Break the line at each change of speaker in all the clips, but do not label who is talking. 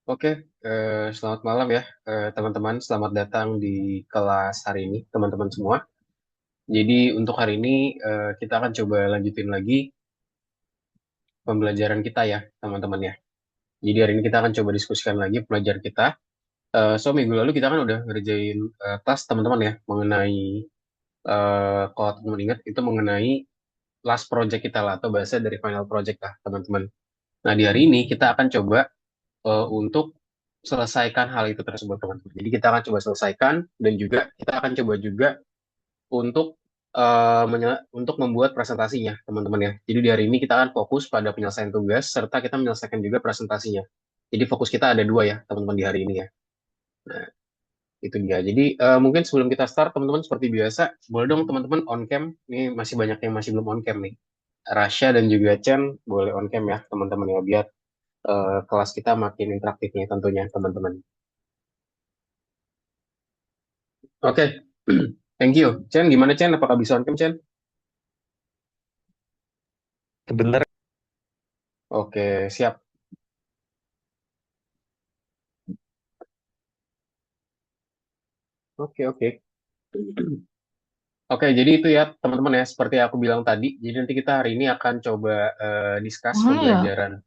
Oke, selamat malam ya teman-teman. Selamat datang di kelas hari ini, teman-teman semua. Jadi untuk hari ini kita akan coba lanjutin lagi pembelajaran kita ya, teman-teman ya. Jadi hari ini kita akan coba diskusikan lagi pelajaran kita. So minggu lalu kita kan udah ngerjain tas teman-teman ya, mengenai kalau teman-teman ingat itu mengenai last project kita lah atau bahasa dari final project lah, teman-teman. Nah di hari ini kita akan coba untuk selesaikan hal itu tersebut teman-teman. Jadi kita akan coba selesaikan dan juga kita akan coba juga untuk untuk membuat presentasinya teman-teman ya. Jadi di hari ini kita akan fokus pada penyelesaian tugas serta kita menyelesaikan juga presentasinya. Jadi fokus kita ada dua ya teman-teman di hari ini ya. Nah itu dia. Jadi mungkin sebelum kita start teman-teman seperti biasa boleh dong teman-teman on cam. Ini masih banyak yang masih belum on cam nih. Rasya dan juga Chen boleh on cam ya teman-teman ya biar kelas kita makin interaktif nih tentunya teman-teman. Oke, thank you. Chen, gimana Chen? Apakah bisa on cam Chen?
Sebentar.
Oke, siap. Oke, oke. Oke, jadi itu ya teman-teman ya, seperti aku bilang tadi. Jadi nanti kita hari ini akan coba discuss
Oh ya,
pembelajaran.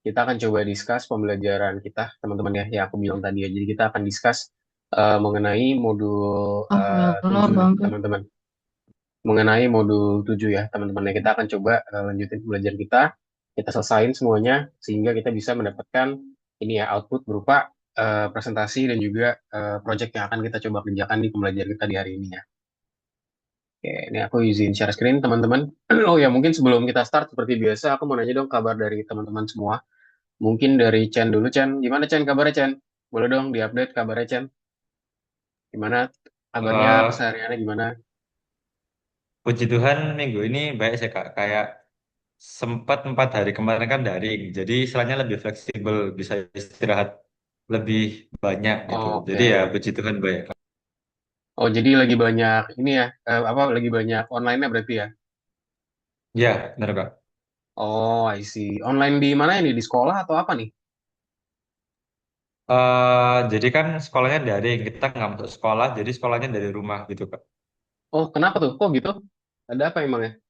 Kita akan coba discuss pembelajaran kita, teman-teman ya, yang aku bilang tadi ya. Jadi kita akan discuss mengenai modul
alhamdulillah
7 nih,
bangga.
teman-teman. Mengenai modul 7 ya, teman-teman ya. Kita akan coba lanjutin pembelajaran kita. Kita selesain semuanya, sehingga kita bisa mendapatkan ini ya, output berupa presentasi dan juga project yang akan kita coba kerjakan di pembelajaran kita di hari ini ya. Oke, ini aku izin share screen teman-teman. Oh ya, mungkin sebelum kita start seperti biasa, aku mau nanya dong kabar dari teman-teman semua. Mungkin dari Chen dulu, Chen. Gimana Chen kabarnya Chen? Boleh dong diupdate kabarnya Chen. Gimana kabarnya,
eh
kesehariannya gimana?
Puji Tuhan minggu ini baik sih Kak. Kayak sempat 4 hari kemarin kan daring, jadi istilahnya lebih fleksibel, bisa istirahat lebih banyak gitu. Jadi ya
Oke.
puji Tuhan baik Kak.
Oh, jadi lagi banyak ini ya, apa lagi banyak online-nya berarti ya?
Ya, benar Kak.
Oh, I see. Online di mana ini? Di sekolah atau apa nih?
Jadi kan sekolahnya daring, kita nggak masuk sekolah, jadi sekolahnya dari rumah gitu Kak.
Oh, kenapa tuh? Kok gitu? Ada apa emangnya?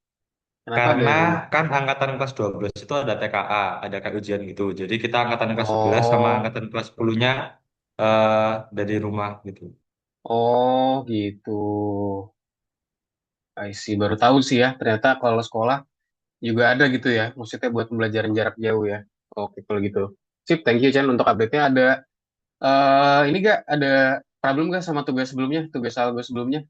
Kenapa
Karena
dari rumah?
kan angkatan kelas 12 itu ada TKA, ada kayak ujian gitu. Jadi kita angkatan kelas 11 sama
Oh,
angkatan kelas 10-nya eh dari rumah gitu.
oh gitu. I see. Baru tahu sih ya. Ternyata kalau sekolah juga ada gitu ya. Maksudnya buat pembelajaran jarak jauh ya. Oke, kalau gitu. Sip, thank you Chan untuk update-nya. Ada ini gak ada problem gak sama tugas sebelumnya, tugas algo sebelumnya?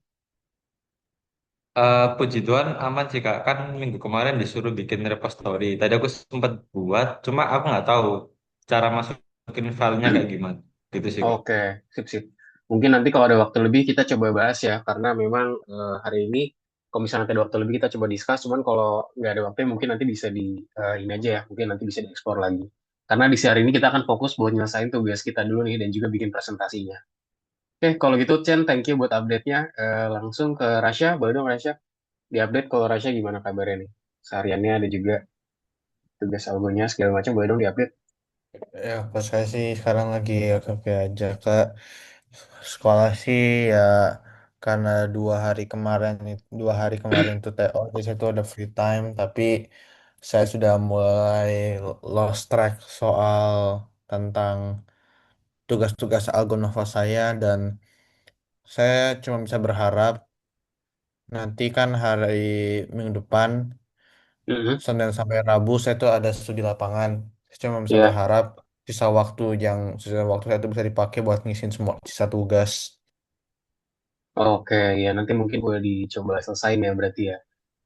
Puji Tuhan aman sih Kak. Kan minggu kemarin disuruh bikin repository. Tadi aku sempat buat, cuma aku nggak tahu cara masukin filenya kayak gimana. Gitu sih Kak.
Oke, sip sip. Mungkin nanti kalau ada waktu lebih kita coba bahas ya, karena memang hari ini kalau misalnya nanti ada waktu lebih kita coba discuss. Cuman kalau nggak ada waktu mungkin nanti bisa di ini aja ya, mungkin nanti bisa dieksplor lagi. Karena di hari ini kita akan fokus buat nyelesain tugas kita dulu nih dan juga bikin presentasinya. Oke, kalau gitu Chen, thank you buat update-nya. Langsung ke Rasya, boleh dong Rasya diupdate kalau Rasya gimana kabarnya nih? Sehariannya ada juga tugas algonya segala macam, boleh dong diupdate.
Ya, pas saya sih sekarang lagi oke aja Kak. Sekolah sih ya karena 2 hari kemarin tuh TO, jadi saya tuh ada free time, tapi saya sudah mulai lost track soal tentang tugas-tugas Algo Nova saya, dan saya cuma bisa berharap nanti kan hari minggu depan
Mhm.
Senin sampai Rabu saya tuh ada studi lapangan. Saya cuma bisa
Ya,
berharap sisa waktu saya itu bisa dipakai buat ngisiin semua sisa tugas.
oke, ya nanti mungkin boleh dicoba selesaiin ya berarti ya.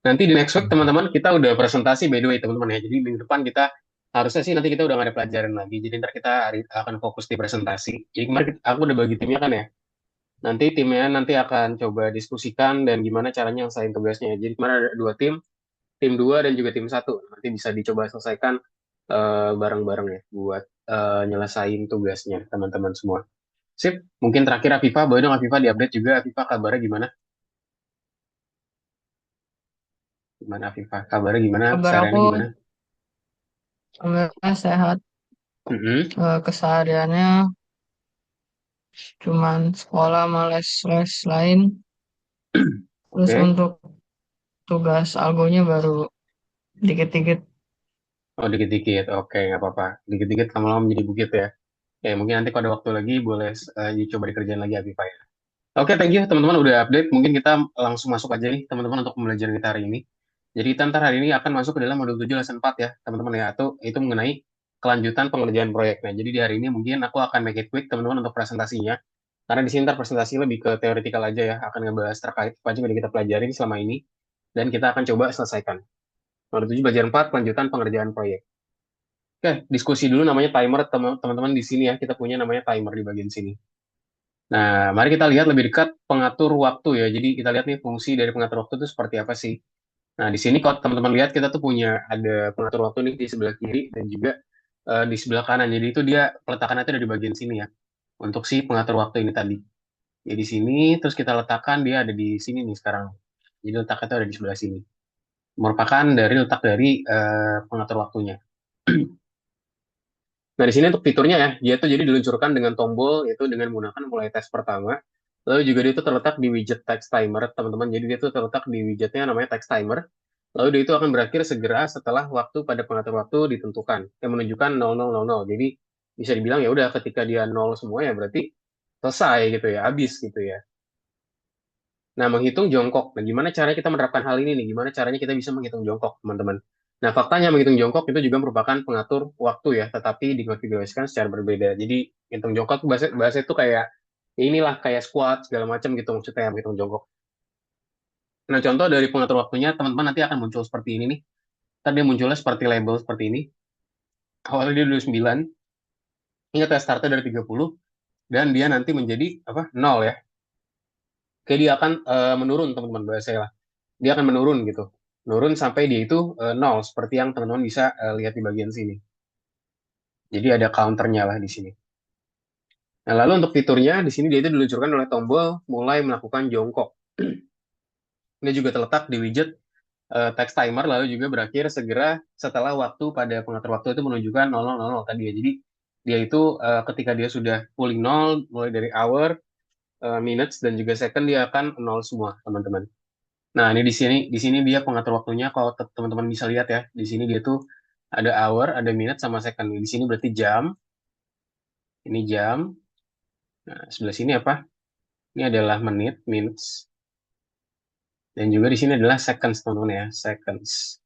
Nanti di next week
Hmm.
teman-teman kita udah presentasi by the way teman-teman ya. Jadi minggu depan kita harusnya sih nanti kita udah nggak ada pelajaran lagi. Jadi ntar kita akan fokus di presentasi. Jadi kemarin aku udah bagi timnya kan ya. Nanti timnya nanti akan coba diskusikan dan gimana caranya nyelesain tugasnya. Jadi kemarin ada dua tim dua dan juga tim satu. Nanti bisa dicoba selesaikan bareng-bareng ya buat nyelesain tugasnya teman-teman semua. Sip, mungkin terakhir Afifa, boleh dong Afifa diupdate juga. Afifa kabarnya gimana? Gimana Afifa? Kabarnya gimana?
Kabar
Sehariannya
aku
gimana?
alhamdulillah sehat.
Mm-mm.
Kesehariannya cuman sekolah sama les lain. Terus
Oke.
untuk tugas algonya baru dikit-dikit.
Oh, dikit-dikit. Oke, nggak apa-apa. Dikit-dikit lama-lama menjadi bukit ya. Ya, mungkin nanti kalau ada waktu lagi boleh coba dikerjain lagi Avify. Oke, thank you teman-teman udah update. Mungkin kita langsung masuk aja nih teman-teman untuk pembelajaran kita hari ini. Jadi kita ntar hari ini akan masuk ke dalam modul 7 lesson 4 ya teman-teman ya. Atau itu mengenai kelanjutan pengerjaan proyek. Nah, jadi di hari ini mungkin aku akan make it quick teman-teman untuk presentasinya. Karena di sini ntar presentasi lebih ke teoretikal aja ya. Akan ngebahas terkait apa aja yang udah kita pelajari selama ini. Dan kita akan coba selesaikan. Modul 7 belajar 4 kelanjutan pengerjaan proyek. Oke, diskusi dulu namanya timer teman-teman di sini ya. Kita punya namanya timer di bagian sini. Nah, mari kita lihat lebih dekat pengatur waktu ya. Jadi kita lihat nih fungsi dari pengatur waktu itu seperti apa sih. Nah, di sini kalau teman-teman lihat kita tuh punya ada pengatur waktu nih di sebelah kiri dan juga di sebelah kanan. Jadi itu dia peletakannya itu ada di bagian sini ya. Untuk si pengatur waktu ini tadi. Jadi di sini terus kita letakkan dia ada di sini nih sekarang. Jadi letaknya itu ada di sebelah sini. Merupakan dari letak dari pengatur waktunya. Nah, di sini untuk fiturnya ya, dia tuh jadi diluncurkan dengan tombol, yaitu dengan menggunakan mulai tes pertama. Lalu juga dia itu terletak di widget text timer, teman-teman. Jadi dia itu terletak di widgetnya namanya text timer. Lalu dia itu akan berakhir segera setelah waktu pada pengatur waktu ditentukan, yang menunjukkan 0000. Jadi bisa dibilang ya udah ketika dia nol semua ya berarti selesai gitu ya, habis gitu ya. Nah, menghitung jongkok. Nah, gimana caranya kita menerapkan hal ini nih? Gimana caranya kita bisa menghitung jongkok, teman-teman? Nah, faktanya menghitung jongkok itu juga merupakan pengatur waktu ya, tetapi dikonfigurasikan secara berbeda. Jadi, hitung jongkok bahasa, bahasa itu kayak ya inilah kayak squat segala macam gitu maksudnya menghitung jongkok. Nah, contoh dari pengatur waktunya, teman-teman nanti akan muncul seperti ini nih. Tadi dia munculnya seperti label seperti ini. Awalnya dia dulu 9, ingat ya startnya dari 30 dan dia nanti menjadi apa? Nol ya. Kayak dia akan menurun teman-teman bahasa saya lah. Dia akan menurun gitu. Menurun sampai dia itu nol seperti yang teman-teman bisa lihat di bagian sini. Jadi ada counternya lah di sini. Nah, lalu untuk fiturnya di sini dia itu diluncurkan oleh tombol mulai melakukan jongkok. Ini juga terletak di widget text timer lalu juga berakhir segera setelah waktu pada pengatur waktu itu menunjukkan 0000 tadi ya. Jadi dia itu ketika dia sudah fully nol mulai dari hour, minutes dan juga second dia akan nol semua, teman-teman. Nah, ini di sini dia pengatur waktunya kalau teman-teman bisa lihat ya. Di sini dia tuh ada hour, ada minute sama second. Di sini berarti jam, ini jam. Nah, sebelah sini apa? Ini adalah menit, minutes. Dan juga di sini adalah seconds, teman-teman ya, seconds.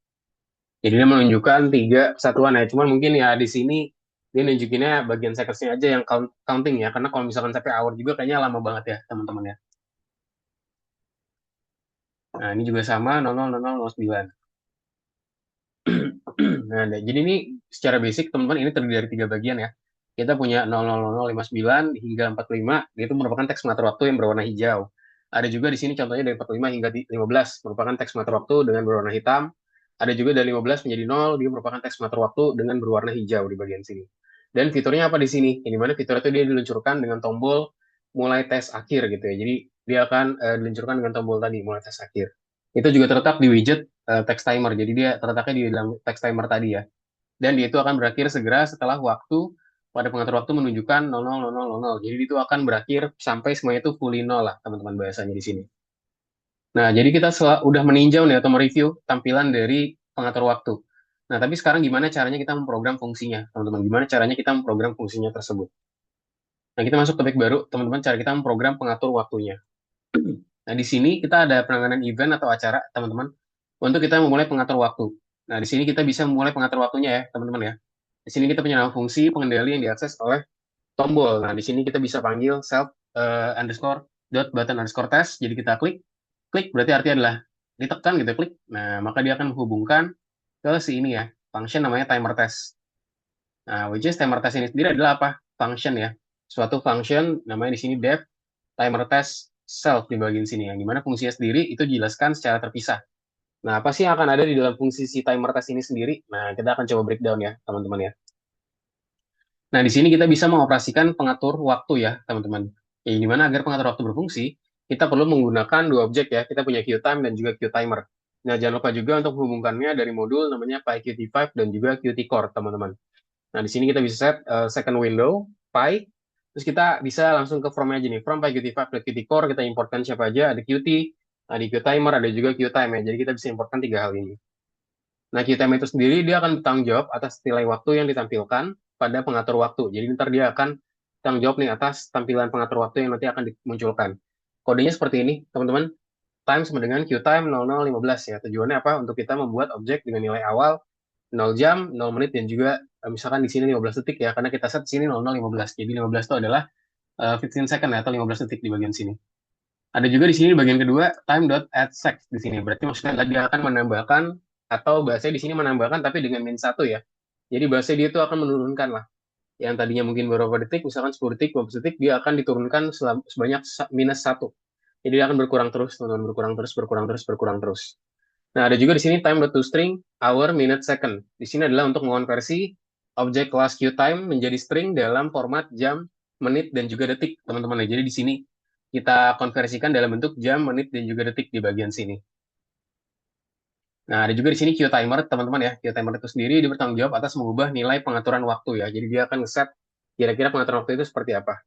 Jadi dia menunjukkan tiga kesatuan ya. Cuman mungkin ya di sini dia nunjukinnya bagian secondsnya aja yang counting ya. Karena kalau misalkan sampai hour juga kayaknya lama banget ya, teman-teman ya. Nah, ini juga sama 000009. Nah, jadi ini secara basic teman-teman ini terdiri dari tiga bagian ya. Kita punya 000059 hingga 45, itu merupakan teks pengatur waktu yang berwarna hijau. Ada juga di sini contohnya dari 45 hingga 15 merupakan teks pengatur waktu dengan berwarna hitam. Ada juga dari 15 menjadi 0, dia merupakan teks pengatur waktu dengan berwarna hijau di bagian sini. Dan fiturnya apa di sini? Yang dimana fitur itu dia diluncurkan dengan tombol mulai tes akhir gitu ya. Jadi dia akan diluncurkan dengan tombol tadi mulai tes akhir. Itu juga terletak di widget text timer. Jadi dia terletaknya di dalam text timer tadi ya. Dan dia itu akan berakhir segera setelah waktu pada pengatur waktu menunjukkan 0000. Jadi itu akan berakhir sampai semuanya itu fully nol lah teman-teman bahasanya di sini. Nah, jadi kita udah meninjau nih atau mereview tampilan dari pengatur waktu. Nah, tapi sekarang gimana caranya kita memprogram fungsinya, teman-teman? Gimana caranya kita memprogram fungsinya tersebut? Nah, kita masuk ke topik baru, teman-teman, cara kita memprogram pengatur waktunya. Nah, di sini kita ada penanganan event atau acara, teman-teman, untuk kita memulai pengatur waktu. Nah, di sini kita bisa memulai pengatur waktunya ya, teman-teman ya. Di sini kita punya nama fungsi pengendali yang diakses oleh tombol. Nah, di sini kita bisa panggil self underscore dot button underscore test. Jadi kita klik, klik berarti artinya adalah ditekan gitu, klik. Nah, maka dia akan menghubungkan ke si ini ya, function namanya timer test. Nah, which is timer test ini sendiri adalah apa? Function ya. Suatu function namanya di sini def timer test self di bagian sini yang dimana fungsinya sendiri itu dijelaskan secara terpisah. Nah, apa sih yang akan ada di dalam fungsi si timer test ini sendiri? Nah, kita akan coba breakdown ya, teman-teman ya. Nah, di sini kita bisa mengoperasikan pengatur waktu ya, teman-teman. Yang dimana agar pengatur waktu berfungsi, kita perlu menggunakan dua objek ya. Kita punya QTime dan juga QTimer. Nah, jangan lupa juga untuk menghubungkannya dari modul namanya PyQt5 dan juga Qt Core, teman-teman. Nah, di sini kita bisa set second window, Pi, terus kita bisa langsung ke from aja nih, from PyQt5 ke Qt Core, kita importkan siapa aja, ada Qt, ada QTimer, ada juga QTime ya, jadi kita bisa importkan tiga hal ini. Nah, QTime itu sendiri dia akan bertanggung jawab atas nilai waktu yang ditampilkan pada pengatur waktu. Jadi ntar dia akan tanggung jawab nih atas tampilan pengatur waktu yang nanti akan dimunculkan. Kodenya seperti ini, teman-teman. Time sama dengan QTime 0015 ya. Tujuannya apa? Untuk kita membuat objek dengan nilai awal 0 jam, 0 menit, dan juga misalkan di sini 15 detik ya, karena kita set sini 0015. Jadi 15 itu adalah 15 second ya, atau 15 detik di bagian sini. Ada juga di sini di bagian kedua, time.addSec di sini. Berarti maksudnya dia akan menambahkan, atau bahasa di sini menambahkan tapi dengan min 1 ya. Jadi bahasa dia itu akan menurunkan lah. Yang tadinya mungkin beberapa detik, misalkan 10 detik, 15 detik, dia akan diturunkan sebanyak minus 1. Jadi dia akan berkurang terus, teman-teman, berkurang terus, berkurang terus, berkurang terus. Nah, ada juga di sini time.toString, hour, minute, second. Di sini adalah untuk mengonversi objek kelas QTime menjadi string dalam format jam, menit, dan juga detik, teman-teman. Jadi di sini kita konversikan dalam bentuk jam, menit, dan juga detik di bagian sini. Nah, ada juga di sini QTimer, teman-teman ya. QTimer itu sendiri dia bertanggung jawab atas mengubah nilai pengaturan waktu ya. Jadi dia akan set kira-kira pengaturan waktu itu seperti apa.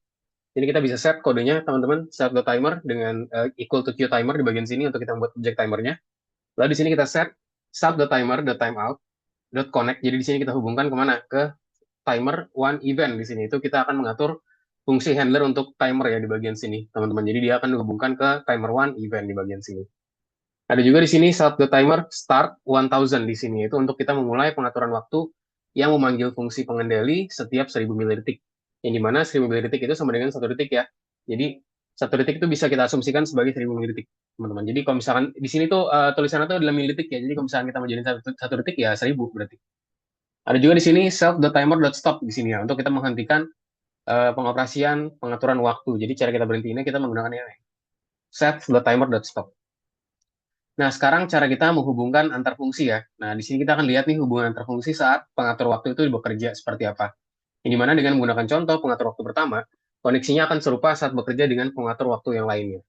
Jadi kita bisa set kodenya, teman-teman, set.timer dengan equal to QTimer di bagian sini untuk kita membuat objek timernya. Lalu di sini kita set start.timer.timeout.connect. Jadi di sini kita hubungkan kemana? Ke timer one event di sini. Itu kita akan mengatur fungsi handler untuk timer ya di bagian sini, teman-teman. Jadi dia akan dihubungkan ke timer one event di bagian sini. Ada juga di sini start.timer start 1000 di sini. Itu untuk kita memulai pengaturan waktu yang memanggil fungsi pengendali setiap 1000 milidetik. Yang dimana 1000 milidetik itu sama dengan 1 detik ya. Jadi 1 detik itu bisa kita asumsikan sebagai 1000 milidetik, teman-teman. Jadi kalau misalkan di sini tuh tulisannya tuh adalah milidetik ya. Jadi kalau misalkan kita mau jadiin 1 detik ya 1000 berarti. Ada juga di sini self.timer.stop di sini ya untuk kita menghentikan pengoperasian pengaturan waktu. Jadi cara kita berhentinya kita menggunakan ini. Set.timer.stop. Nah, sekarang cara kita menghubungkan antar fungsi ya. Nah, di sini kita akan lihat nih hubungan antar fungsi saat pengatur waktu itu bekerja seperti apa. Yang dimana dengan menggunakan contoh pengatur waktu pertama, koneksinya akan serupa saat bekerja dengan pengatur waktu yang lainnya.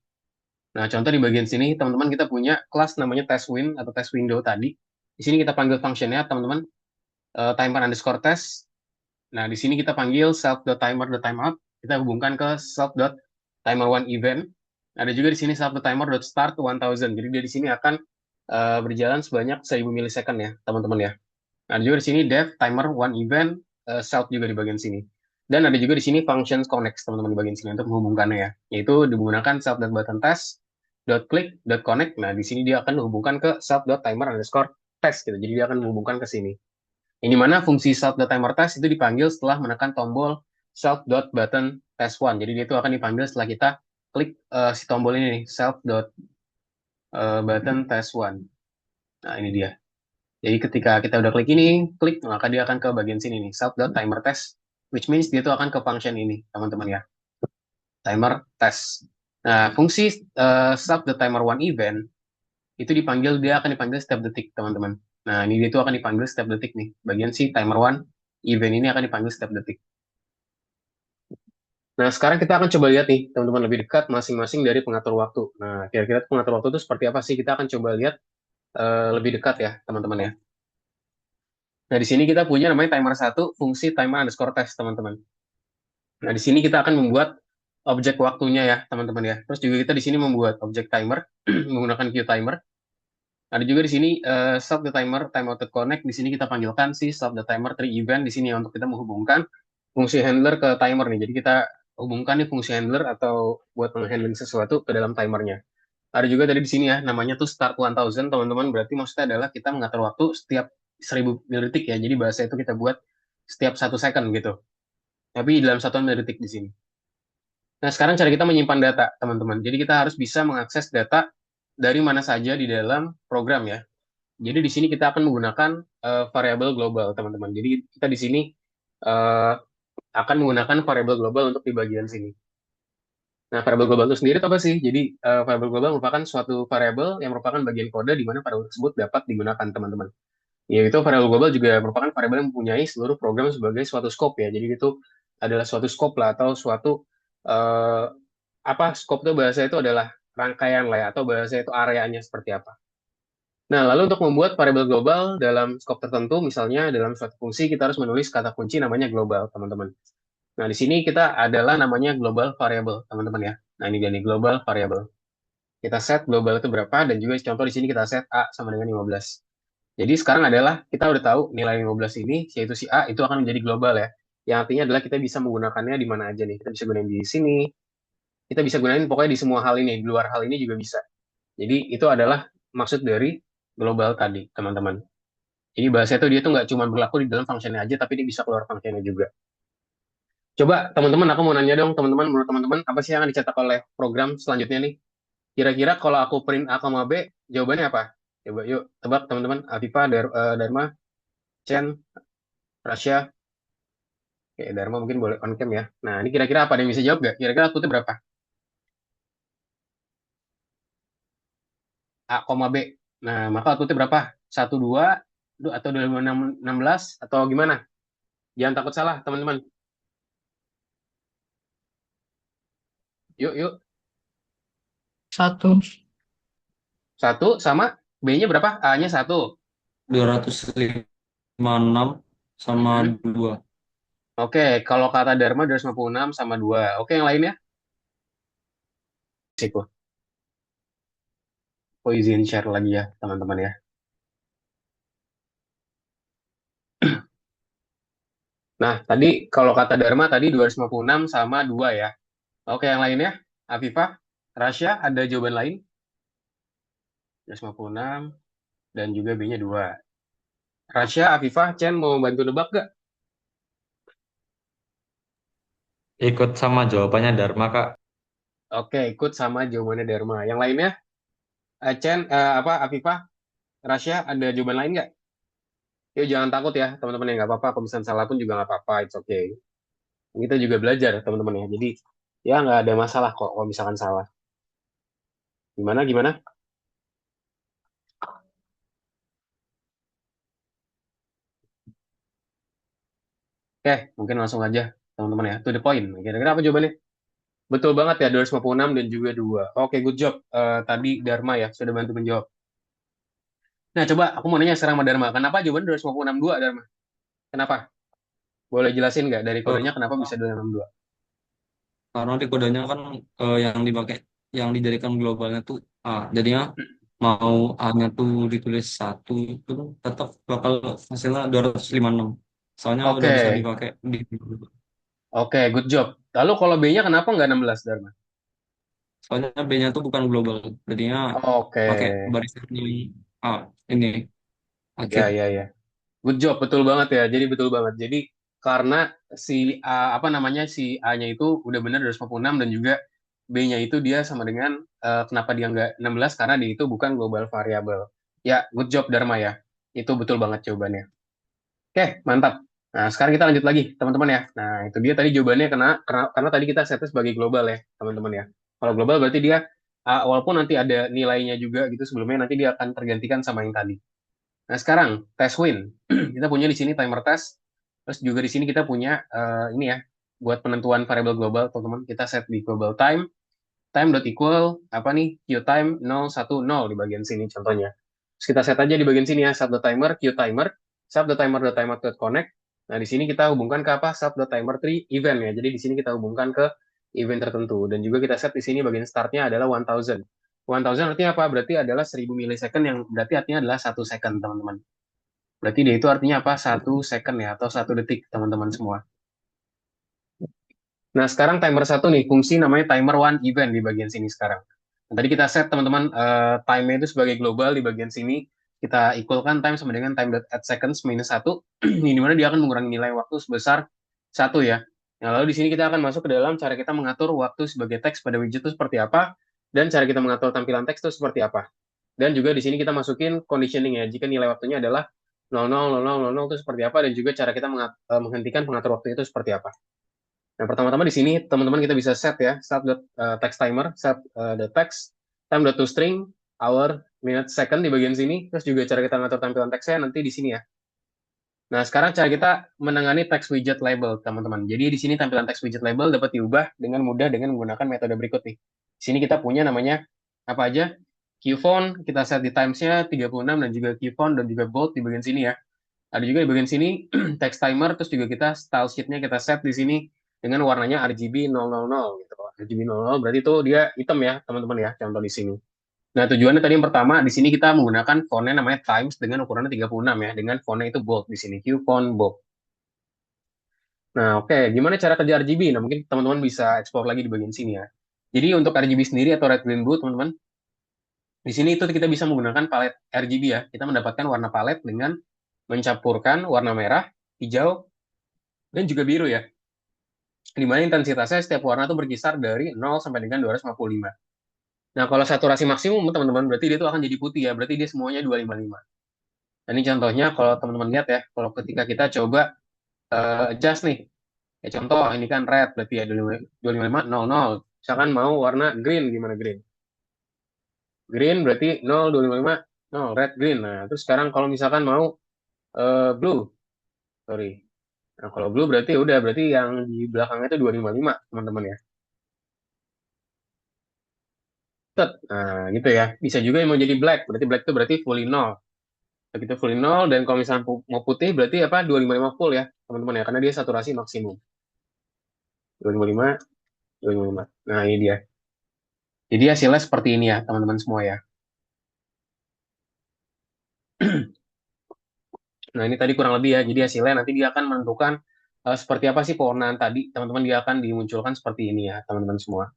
Nah, contoh di bagian sini, teman-teman kita punya kelas namanya testWin atau test window tadi. Di sini kita panggil functionnya, teman-teman, timer underscore test. Nah, di sini kita panggil self.timer.timeout. Kita hubungkan ke self.timer one event. Ada juga di sini self.timer.start 1000. Jadi dia di sini akan berjalan sebanyak 1000 milisecond ya, teman-teman ya. Ada juga di sini dev timer one event self juga di bagian sini. Dan ada juga di sini functions connect teman-teman di bagian sini untuk menghubungkannya ya. Yaitu digunakan self.button test .click .connect. Nah, di sini dia akan menghubungkan ke self.timer underscore test gitu. Jadi dia akan menghubungkan ke sini. Ini mana fungsi self.timer test itu dipanggil setelah menekan tombol self.button test one. Jadi dia itu akan dipanggil setelah kita klik si tombol ini nih, self.button test one. Nah, ini dia. Jadi ketika kita udah klik ini, klik, maka dia akan ke bagian sini nih, self.timer test, which means dia itu akan ke function ini, teman-teman ya, timer test. Nah, fungsi self.timer one event, itu dipanggil, dia akan dipanggil setiap detik, teman-teman. Nah, ini dia itu akan dipanggil setiap detik nih, bagian si timer one event ini akan dipanggil setiap detik. Nah, sekarang kita akan coba lihat nih, teman-teman, lebih dekat masing-masing dari pengatur waktu. Nah, kira-kira pengatur waktu itu seperti apa sih? Kita akan coba lihat lebih dekat ya, teman-teman ya. Nah, di sini kita punya namanya timer 1, fungsi timer underscore test, teman-teman. Nah, di sini kita akan membuat objek waktunya ya, teman-teman ya. Terus juga kita di sini membuat objek timer menggunakan QTimer. Ada juga di sini stop the timer, timeout connect. Di sini kita panggilkan si stop the timer tree event di sini ya, untuk kita menghubungkan fungsi handler ke timer nih. Jadi kita hubungkan nih fungsi handler atau buat menghandling sesuatu ke dalam timernya. Ada juga tadi di sini ya, namanya tuh start 1000, teman-teman. Berarti maksudnya adalah kita mengatur waktu setiap 1000 milidetik ya. Jadi bahasa itu kita buat setiap 1 second gitu. Tapi dalam satuan milidetik di sini. Nah, sekarang cara kita menyimpan data, teman-teman. Jadi kita harus bisa mengakses data dari mana saja di dalam program ya. Jadi di sini kita akan menggunakan variabel global, teman-teman. Jadi kita di sini uh, akan menggunakan variabel global untuk di bagian sini. Nah, variabel global itu sendiri itu apa sih? Jadi, variabel global merupakan suatu variabel yang merupakan bagian kode di mana variabel tersebut dapat digunakan, teman-teman. Yaitu variabel global juga merupakan variabel yang mempunyai seluruh program sebagai suatu scope ya. Jadi itu adalah suatu scope lah atau suatu eh, apa scope itu bahasa itu adalah rangkaian lah ya, atau bahasa itu areanya seperti apa. Nah, lalu untuk membuat variabel global dalam skop tertentu, misalnya dalam suatu fungsi, kita harus menulis kata kunci namanya global, teman-teman. Nah, di sini kita adalah namanya global variable, teman-teman ya. Nah, ini dia nih, global variable. Kita set global itu berapa, dan juga contoh di sini kita set A sama dengan 15. Jadi sekarang adalah kita udah tahu nilai 15 ini, yaitu si A, itu akan menjadi global ya. Yang artinya adalah kita bisa menggunakannya di mana aja nih. Kita bisa gunain di sini, kita bisa gunain pokoknya di semua hal ini, di luar hal ini juga bisa. Jadi itu adalah maksud dari global tadi, teman-teman. Jadi bahasa itu dia tuh nggak cuma berlaku di dalam fungsinya aja, tapi dia bisa keluar fungsinya juga. Coba teman-teman, aku mau nanya dong, teman-teman, menurut teman-teman, apa sih yang akan dicetak oleh program selanjutnya nih? Kira-kira kalau aku print A, B, jawabannya apa? Coba yuk, tebak teman-teman. Afifa, Dharma, Chen, Rasya. Oke, Dharma mungkin boleh on cam ya. Nah, ini kira-kira apa? Ada yang bisa jawab nggak? Kira-kira outputnya berapa? A, B. Nah, maka outputnya berapa? 1, 2, atau 16, atau gimana? Jangan takut salah, teman-teman. Yuk, yuk.
1.
1 sama B-nya berapa? A-nya 1.
256 sama
Mhm.
2.
Oke, kalau kata Dharma 256 sama 2. Oke, yang lainnya? Siku. Aku izin share lagi ya, teman-teman ya. Nah, tadi kalau kata Dharma tadi 256 sama 2 ya. Oke, yang lainnya? Afifah, Rasya, ada jawaban lain? 256 dan juga B-nya 2. Rasya, Afifah, Chen mau bantu nebak gak?
Ikut sama jawabannya Dharma, Kak.
Oke, ikut sama jawabannya Dharma. Yang lainnya? Chen, Afifah, Rasya, ada jawaban lain nggak? Yuk jangan takut ya, teman-teman ya. Nggak apa-apa, kalau misalnya salah pun juga nggak apa-apa, it's okay. Kita juga belajar, teman-teman ya. Jadi, ya nggak ada masalah kok kalau misalkan salah. Gimana, gimana? Oke, mungkin langsung aja, teman-teman ya. To the point. Kira-kira apa jawabannya? Betul banget ya, 256 dan juga 2. Oke, good job. Tadi Dharma ya, sudah bantu menjawab. Nah, coba aku mau nanya sekarang sama Dharma. Kenapa jawaban 256 2, Dharma? Kenapa? Boleh jelasin nggak dari
Eh,
kodenya kenapa bisa 262?
karena di kodenya kan yang dipakai yang dijadikan globalnya tuh A. Jadinya mau A-nya tuh ditulis 1 itu tetap bakal hasilnya 256. Soalnya udah
Oke,
bisa dipakai di
oke, good job. Lalu kalau B-nya kenapa nggak 16, Dharma?
soalnya B-nya tuh bukan global. Jadinya
Oke,
pakai barisan nilai A ini
ya,
akhir.
ya, ya. Good job, betul banget ya. Jadi betul banget. Jadi karena si apa namanya si A-nya itu udah benar 256 dan juga B-nya itu dia sama dengan kenapa dia nggak 16 karena dia itu bukan global variable. Ya, good job Dharma ya. Itu betul banget jawabannya. Oke, mantap. Nah, sekarang kita lanjut lagi, teman-teman ya. Nah, itu dia tadi jawabannya karena tadi kita setnya sebagai global ya, teman-teman ya. Kalau global berarti dia walaupun nanti ada nilainya juga gitu sebelumnya nanti dia akan tergantikan sama yang tadi. Nah, sekarang test win. Kita punya di sini timer test. Terus juga di sini kita punya ini ya, buat penentuan variabel global, teman-teman. Kita set di global time. Time dot equal apa nih? Q time 010 di bagian sini contohnya. Terus kita set aja di bagian sini ya, sub timer, Q timer, sub timer dot timer dot connect. Nah, di sini kita hubungkan ke apa? Sub timer tree event ya. Jadi di sini kita hubungkan ke event tertentu. Dan juga kita set di sini bagian startnya adalah 1000. 1000 artinya apa? Berarti adalah 1000 milisecond yang berarti artinya adalah 1 second, teman-teman. Berarti dia itu artinya apa? 1 second ya, atau 1 detik, teman-teman semua. Nah, sekarang timer satu nih, fungsi namanya timer one event di bagian sini sekarang. Nah, tadi kita set, teman-teman, time-nya itu sebagai global di bagian sini. Kita equalkan time sama dengan time at seconds minus 1. Ini dimana dia akan mengurangi nilai waktu sebesar 1 ya. Nah, lalu di sini kita akan masuk ke dalam cara kita mengatur waktu sebagai teks pada widget itu seperti apa, dan cara kita mengatur tampilan teks itu seperti apa. Dan juga di sini kita masukin conditioning ya, jika nilai waktunya adalah 000000 itu seperti apa, dan juga cara kita menghentikan pengatur waktu itu seperti apa. Nah, pertama-tama di sini teman-teman kita bisa set ya, text timer, set the text, time to string, hour, minute, second di bagian sini, terus juga cara kita ngatur tampilan teksnya nanti di sini ya. Nah, sekarang cara kita menangani text widget label, teman-teman. Jadi di sini tampilan text widget label dapat diubah dengan mudah dengan menggunakan metode berikut nih. Di sini kita punya namanya apa aja? Qfont kita set di timesnya 36 dan juga Qfont dan juga bold di bagian sini ya. Ada juga di bagian sini text timer, terus juga kita style sheet-nya kita set di sini dengan warnanya RGB 000 gitu. RGB 00 berarti itu dia hitam ya teman-teman ya, contoh di sini. Nah, tujuannya tadi yang pertama, di sini kita menggunakan fontnya namanya Times dengan ukurannya 36 ya, dengan fontnya itu bold di sini, Q font bold. Nah, oke, gimana cara kerja RGB? Nah, mungkin teman-teman bisa explore lagi di bagian sini ya. Jadi untuk RGB sendiri atau red, green, blue, teman-teman, di sini itu kita bisa menggunakan palet RGB ya. Kita mendapatkan warna palet dengan mencampurkan warna merah, hijau, dan juga biru ya. Di mana intensitasnya setiap warna itu berkisar dari 0 sampai dengan 255. Nah, kalau saturasi maksimum, teman-teman, berarti dia itu akan jadi putih ya. Berarti dia semuanya 255. Nah, ini contohnya kalau teman-teman lihat ya, kalau ketika kita coba adjust nih, ya contoh ini kan red berarti ya 255 00. Misalkan mau warna green gimana green? Green berarti 0 255 0 red green. Nah, terus sekarang kalau misalkan mau blue, sorry. Nah, kalau blue berarti udah berarti yang di belakangnya itu 255 teman-teman ya. Set. Nah, gitu ya. Bisa juga yang mau jadi black, berarti black itu berarti fully 0. Begitu fully 0 dan kalau misalkan mau putih berarti apa 255 full ya, teman-teman ya, karena dia saturasi maksimum. 255 255. Nah, ini dia. Jadi hasilnya seperti ini ya, teman-teman semua ya. Nah, ini tadi kurang lebih ya. Jadi hasilnya nanti dia akan menentukan seperti apa sih pewarnaan tadi. Teman-teman dia akan dimunculkan seperti ini ya, teman-teman semua.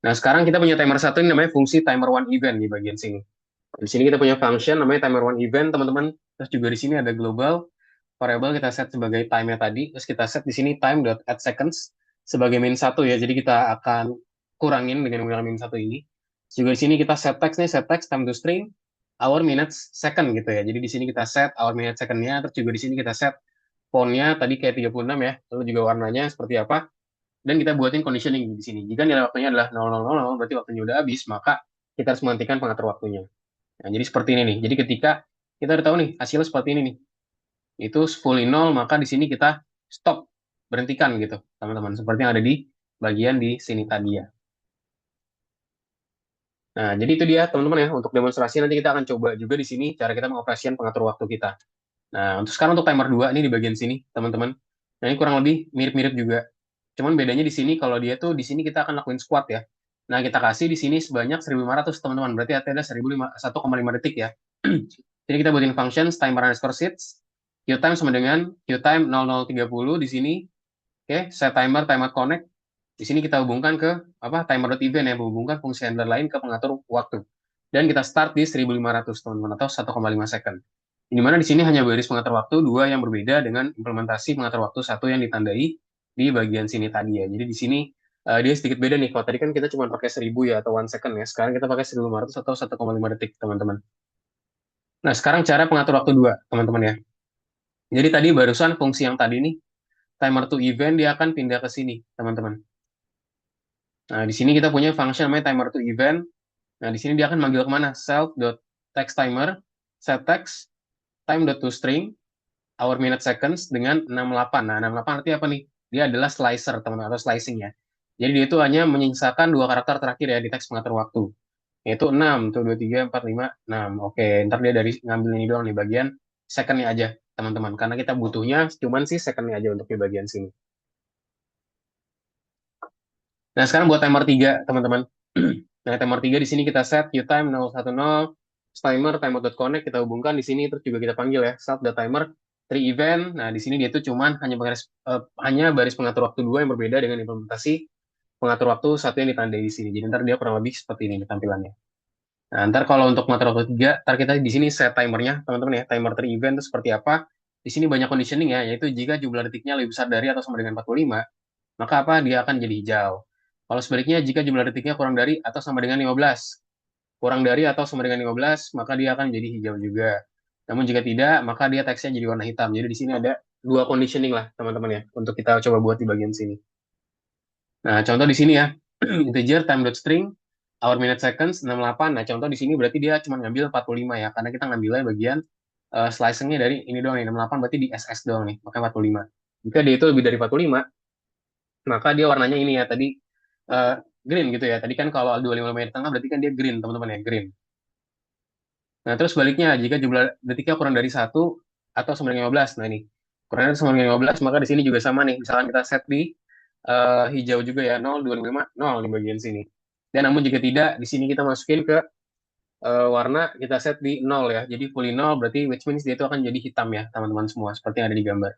Nah, sekarang kita punya timer satu ini namanya fungsi timer one event di bagian sini. Di sini kita punya function namanya timer one event, teman-teman. Terus juga di sini ada global variable kita set sebagai time-nya tadi. Terus kita set di sini time.add seconds sebagai min satu ya. Jadi kita akan kurangin dengan menggunakan min satu ini. Terus juga di sini kita set text nih, set text time to string hour minutes second gitu ya. Jadi di sini kita set hour minute second-nya, terus juga di sini kita set font-nya tadi kayak 36 ya, lalu juga warnanya seperti apa, dan kita buatin conditioning di sini. Jika nilai waktunya adalah 0000, berarti waktunya udah habis, maka kita harus menghentikan pengatur waktunya. Nah, jadi seperti ini nih. Jadi ketika kita udah tahu nih hasilnya seperti ini nih, itu fully 0, maka di sini kita stop, berhentikan gitu, teman-teman. Seperti yang ada di bagian di sini tadi ya. Nah, jadi itu dia teman-teman ya, untuk demonstrasi nanti kita akan coba juga di sini cara kita mengoperasikan pengatur waktu kita. Nah, untuk sekarang untuk timer 2 ini di bagian sini, teman-teman. Nah, ini kurang lebih mirip-mirip juga. Cuman bedanya di sini kalau dia tuh di sini kita akan lakuin squat ya. Nah, kita kasih di sini sebanyak 1500 teman-teman. Berarti artinya ada 1,5 detik ya. Jadi kita buatin function timer underscore sits. Qtime sama dengan Qtime 0030 di sini. Oke, set timer timer connect. Di sini kita hubungkan ke apa timer.event ya, menghubungkan fungsi handler lain ke pengatur waktu. Dan kita start di 1500 teman-teman atau 1,5 second. Di mana di sini hanya baris pengatur waktu dua yang berbeda dengan implementasi pengatur waktu satu yang ditandai di bagian sini tadi ya. Jadi di sini dia sedikit beda nih. Kalau tadi kan kita cuma pakai 1000 ya atau 1 second ya. Sekarang kita pakai 1500 atau 1,5 detik teman-teman. Nah sekarang cara pengatur waktu dua teman-teman ya. Jadi tadi barusan fungsi yang tadi nih timer to event dia akan pindah ke sini teman-teman. Nah di sini kita punya function namanya timer to event. Nah di sini dia akan manggil kemana? Self.textTimer set text time.toString hour minute seconds dengan 68. Nah, 68 artinya apa nih? Dia adalah slicer, teman-teman, atau slicing ya. Jadi dia itu hanya menyisakan dua karakter terakhir ya di teks pengatur waktu. Yaitu 6, tuh 2, 3, 4, 5, 6. Oke, ntar dia dari ngambil ini doang nih, bagian second-nya aja, teman-teman. Karena kita butuhnya cuman sih second-nya aja untuk di bagian sini. Nah, sekarang buat timer 3, teman-teman. Nah, timer 3 di sini kita set qtime 010, timer timer.connect kita hubungkan di sini, terus juga kita panggil ya, start.timer 3 event. Nah, di sini dia tuh cuman hanya baris pengatur waktu dua yang berbeda dengan implementasi pengatur waktu satu yang ditandai di sini. Jadi ntar dia kurang lebih seperti ini tampilannya. Nah, ntar kalau untuk pengatur waktu 3, ntar kita di sini set timernya, teman-teman ya, timer 3 event itu seperti apa. Di sini banyak conditioning ya, yaitu jika jumlah detiknya lebih besar dari atau sama dengan 45, maka apa? Dia akan jadi hijau. Kalau sebaliknya, jika jumlah detiknya kurang dari atau sama dengan 15, kurang dari atau sama dengan 15, maka dia akan jadi hijau juga. Namun jika tidak, maka dia teksnya jadi warna hitam. Jadi di sini ada dua conditioning lah, teman-teman ya, untuk kita coba buat di bagian sini. Nah, contoh di sini ya, integer time.string, hour minute seconds, 68. Nah, contoh di sini berarti dia cuma ngambil 45 ya, karena kita ngambilnya bagian slicing-nya dari ini doang nih, 68 berarti di SS doang nih, makanya 45. Jika dia itu lebih dari 45, maka dia warnanya ini ya, tadi uh, green gitu ya. Tadi kan kalau 255 di tengah berarti kan dia green, teman-teman ya, green. Nah, terus sebaliknya, jika jumlah detiknya kurang dari satu atau sama dengan 15. Nah, ini kurang dari sama dengan 15, maka di sini juga sama nih. Misalkan kita set di hijau juga ya, 0, 255, 0 di bagian sini. Dan namun jika tidak, di sini kita masukin ke warna, kita set di 0 ya. Jadi fully 0 berarti which means dia itu akan jadi hitam ya, teman-teman semua, seperti yang ada di gambar.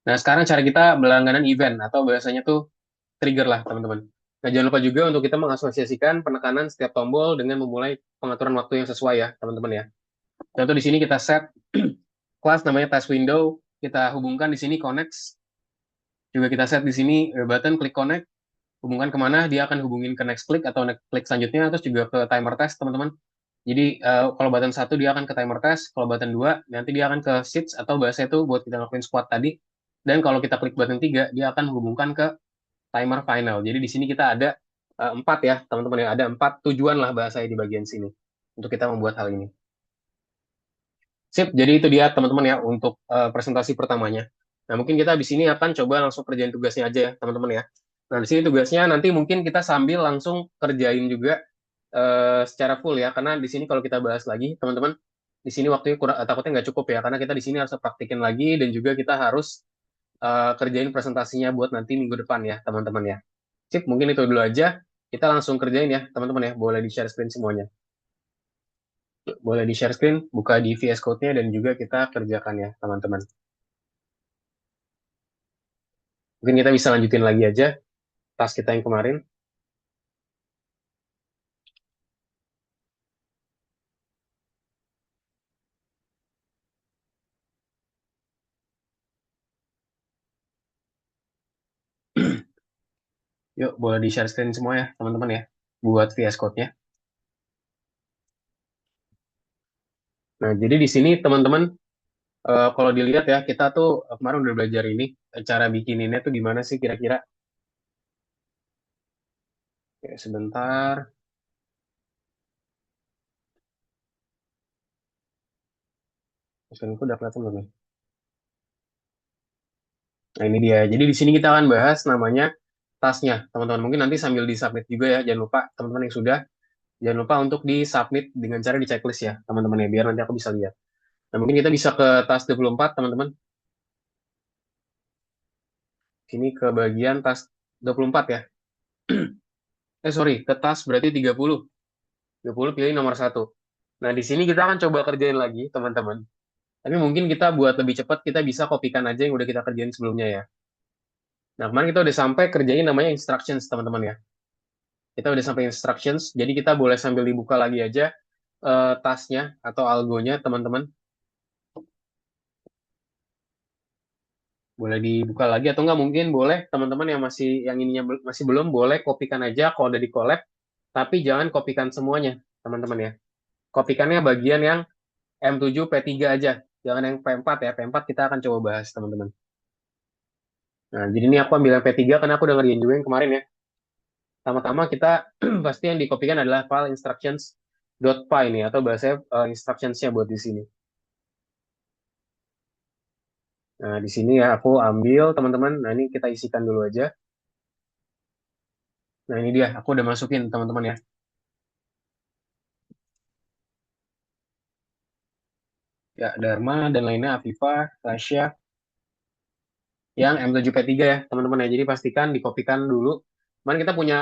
Nah, sekarang cara kita berlangganan event atau bahasanya tuh trigger lah, teman-teman. Nah, jangan lupa juga untuk kita mengasosiasikan penekanan setiap tombol dengan memulai pengaturan waktu yang sesuai ya, teman-teman ya. Contoh di sini kita set kelas namanya test window, kita hubungkan di sini connect, juga kita set di sini button klik connect, hubungkan kemana, dia akan hubungin ke next click atau next click selanjutnya, terus juga ke timer test, teman-teman. Jadi kalau button 1 dia akan ke timer test, kalau button 2 nanti dia akan ke sheets atau bahasa itu buat kita ngelakuin squat tadi. Dan kalau kita klik button 3, dia akan hubungkan ke timer final. Jadi di sini kita ada 4 ya, teman-teman ya. Ada 4 tujuan lah bahasa di bagian sini untuk kita membuat hal ini. Sip, jadi itu dia teman-teman ya untuk presentasi pertamanya. Nah, mungkin kita di sini akan coba langsung kerjain tugasnya aja ya, teman-teman ya. Nah, di sini tugasnya nanti mungkin kita sambil langsung kerjain juga secara full ya, karena di sini kalau kita bahas lagi, teman-teman, di sini waktunya kurang, takutnya nggak cukup ya, karena kita di sini harus praktikin lagi dan juga kita harus kerjain presentasinya buat nanti minggu depan ya, teman-teman ya. Sip, mungkin itu dulu aja. Kita langsung kerjain ya, teman-teman ya. Boleh di-share screen semuanya. Boleh di-share screen, buka di VS Code-nya, dan juga kita kerjakan ya, teman-teman. Mungkin kita bisa lanjutin lagi aja task kita yang kemarin. Yuk, boleh di-share screen semua ya, teman-teman ya. Buat VS Code-nya. Nah, jadi di sini, teman-teman, kalau dilihat ya, kita tuh kemarin udah belajar ini, cara bikininnya tuh gimana sih kira-kira. Oke, sebentar. Screen-ku udah kelihatan belum ya? Nah, ini dia. Jadi di sini kita akan bahas namanya tasnya, teman-teman. Mungkin nanti sambil di-submit juga ya. Jangan lupa, teman-teman yang sudah, jangan lupa untuk di-submit dengan cara di checklist ya, teman-teman ya. Biar nanti aku bisa lihat. Nah, mungkin kita bisa ke task 24, teman-teman. Sini ke bagian task 24 ya. Sorry, ke task berarti 30. 30 pilih nomor 1. Nah, di sini kita akan coba kerjain lagi, teman-teman. Tapi mungkin kita buat lebih cepat, kita bisa kopikan aja yang udah kita kerjain sebelumnya ya. Nah, kemarin kita udah sampai kerjain namanya instructions, teman-teman ya. Kita udah sampai instructions, jadi kita boleh sambil dibuka lagi aja tasknya atau algonya, teman-teman. Boleh dibuka lagi atau enggak mungkin boleh teman-teman yang masih yang ininya masih belum boleh kopikan aja kalau udah di collab, tapi jangan kopikan semuanya, teman-teman ya. Kopikannya bagian yang M7 P3 aja, jangan yang P4 ya. P4 kita akan coba bahas, teman-teman. Nah, jadi ini aku ambil yang P3 karena aku udah ngerjain juga yang kemarin ya. Pertama-tama kita pasti yang dikopikan adalah file instructions.py ini atau bahasa instructions-nya buat di sini. Nah, di sini ya aku ambil teman-teman. Nah, ini kita isikan dulu aja. Nah, ini dia. Aku udah masukin teman-teman ya. Ya, Dharma dan lainnya, Afifa, Tasya, yang M7P3 ya, teman-teman ya. Jadi pastikan dikopikan dulu. Kemarin kita punya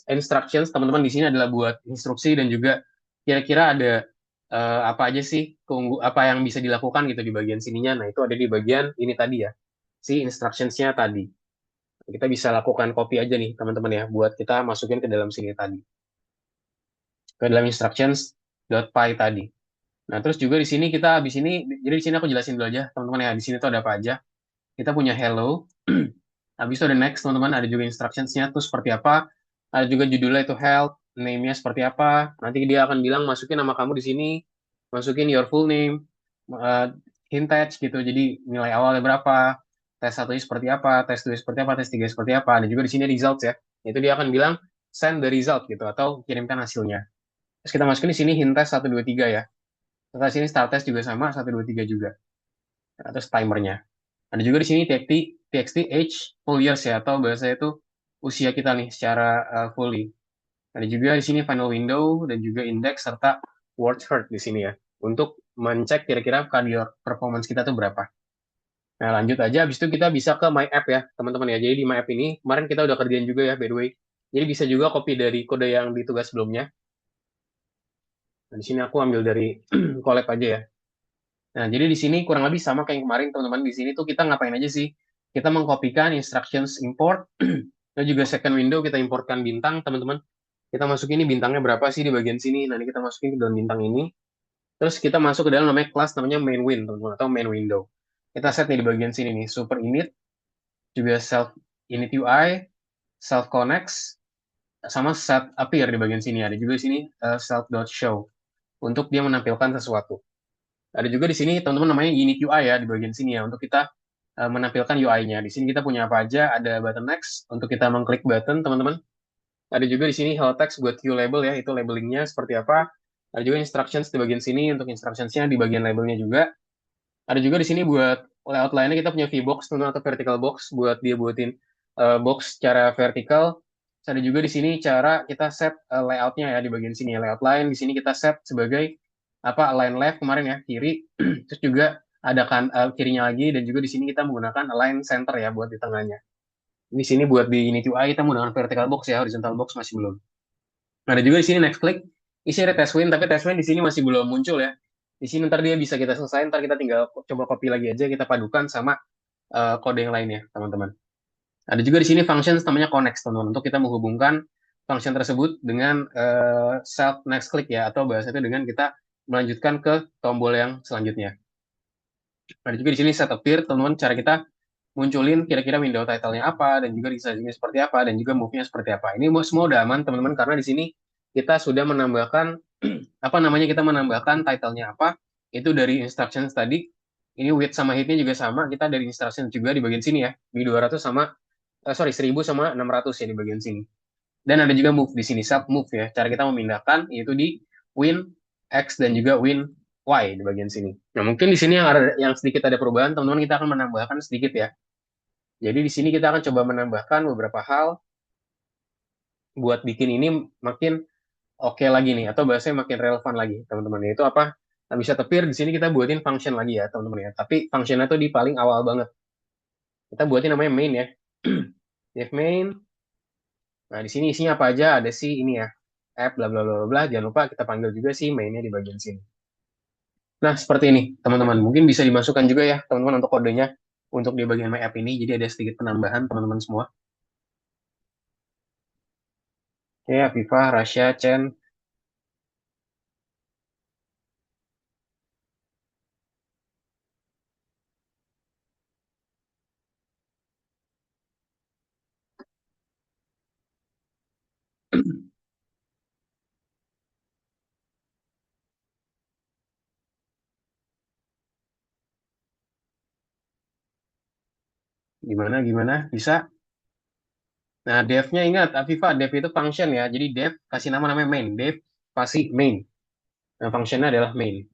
instructions, teman-teman di sini adalah buat instruksi dan juga kira-kira ada apa aja sih apa yang bisa dilakukan gitu di bagian sininya. Nah, itu ada di bagian ini tadi ya. Si instructions-nya tadi. Kita bisa lakukan copy aja nih, teman-teman ya, buat kita masukin ke dalam sini tadi. Ke dalam instructions.py tadi. Nah, terus juga di sini kita habis ini, jadi di sini aku jelasin dulu aja, teman-teman ya. Di sini tuh ada apa aja. Kita punya hello, habis itu ada next, teman-teman. Ada juga instructions-nya tuh seperti apa. Ada juga judulnya itu help, name-nya seperti apa. Nanti dia akan bilang masukin nama kamu di sini, masukin your full name, hint text gitu. Jadi nilai awalnya berapa, tes 1 seperti apa, tes 2 seperti apa, tes 3 seperti apa. Ada juga di sini results ya. Itu dia akan bilang send the result gitu atau kirimkan hasilnya. Terus kita masukin di sini hint test 1 2 3 ya. Terus sini start test juga sama 1 2 3 juga. Nah, terus timernya. Ada juga di sini txt age full years ya atau bahasa itu usia kita nih secara fully. Ada juga di sini final window dan juga index serta word heard di sini ya. Untuk mencek kira-kira cardio performance kita tuh berapa. Nah, lanjut aja. Habis itu kita bisa ke My App ya, teman-teman ya. Jadi di My App ini, kemarin kita udah kerjain juga ya, by the way. Jadi bisa juga copy dari kode yang di tugas sebelumnya. Nah, di sini aku ambil dari collab aja ya. Nah, jadi di sini kurang lebih sama kayak yang kemarin, teman-teman. Di sini tuh kita ngapain aja sih? Kita mengkopikan instructions import, dan juga second window kita importkan bintang, teman-teman. Kita masukin ini bintangnya berapa sih di bagian sini. Nanti kita masukin ke dalam bintang ini. Terus kita masuk ke dalam namanya kelas namanya main win, teman-teman, atau main window. Kita set nih di bagian sini nih, super init, juga self init UI, self connects, sama set appear di bagian sini. Ada juga di sini self.show untuk dia menampilkan sesuatu. Ada juga di sini teman-teman namanya init UI ya di bagian sini ya untuk kita menampilkan UI-nya. Di sini kita punya apa aja? Ada button next untuk kita mengklik button, teman-teman. Ada juga di sini hello text buat view label ya, itu labelingnya seperti apa. Ada juga instructions di bagian sini untuk instructions-nya di bagian labelnya juga. Ada juga di sini buat layout lainnya kita punya VBox teman atau vertical box buat dia buatin box secara vertikal. Terus ada juga di sini cara kita set layoutnya ya di bagian sini layout line di sini kita set sebagai apa align left kemarin ya kiri. Terus juga ada kan kirinya lagi dan juga di sini kita menggunakan align center ya buat di tengahnya. Di sini buat di Unity UI kita menggunakan vertical box ya, horizontal box masih belum. Nah, ada juga di sini next click. Isi ada test win, tapi test win di sini masih belum muncul ya. Di sini ntar dia bisa kita selesai, ntar kita tinggal coba copy lagi aja, kita padukan sama kode yang lainnya, teman-teman. Ada juga di sini function namanya connect, teman-teman, untuk kita menghubungkan function tersebut dengan self next click ya, atau bahasa itu dengan kita melanjutkan ke tombol yang selanjutnya. Ada juga di sini set appear, teman-teman, cara kita munculin kira-kira window title-nya apa, dan juga resizing-nya seperti apa, dan juga move-nya seperti apa. Ini semua udah aman, teman-teman, karena di sini kita sudah menambahkan, apa namanya, kita menambahkan title-nya apa, itu dari instructions tadi. Ini width sama height-nya juga sama, kita dari instructions juga di bagian sini ya, di 200 sama, 1000 sama 600 ya di bagian sini. Dan ada juga move di sini, self move ya, cara kita memindahkan, yaitu di win X dan juga win Y di bagian sini. Nah, mungkin di sini yang sedikit ada perubahan, teman-teman kita akan menambahkan sedikit ya. Jadi di sini kita akan coba menambahkan beberapa hal buat bikin ini makin oke lagi nih, atau bahasanya makin relevan lagi, teman-teman. Yaitu apa? Nah, bisa tepir di sini kita buatin function lagi ya, teman-teman ya. Tapi functionnya tuh di paling awal banget. Kita buatin namanya main ya. Div main. Nah, di sini isinya apa aja? Ada sih ini ya, app bla bla bla bla. Jangan lupa kita panggil juga sih mainnya di bagian sini. Nah, seperti ini, teman-teman. Mungkin bisa dimasukkan juga ya, teman-teman, untuk kodenya untuk di bagian my app ini. Jadi ada sedikit penambahan, teman-teman semua. Oke, Afifah, Rasya, Chen. Gimana, gimana? Bisa? Nah, dev-nya ingat, Afifah, dev itu function ya. Jadi dev kasih nama namanya main. Dev pasti main. Nah, functionnya adalah main.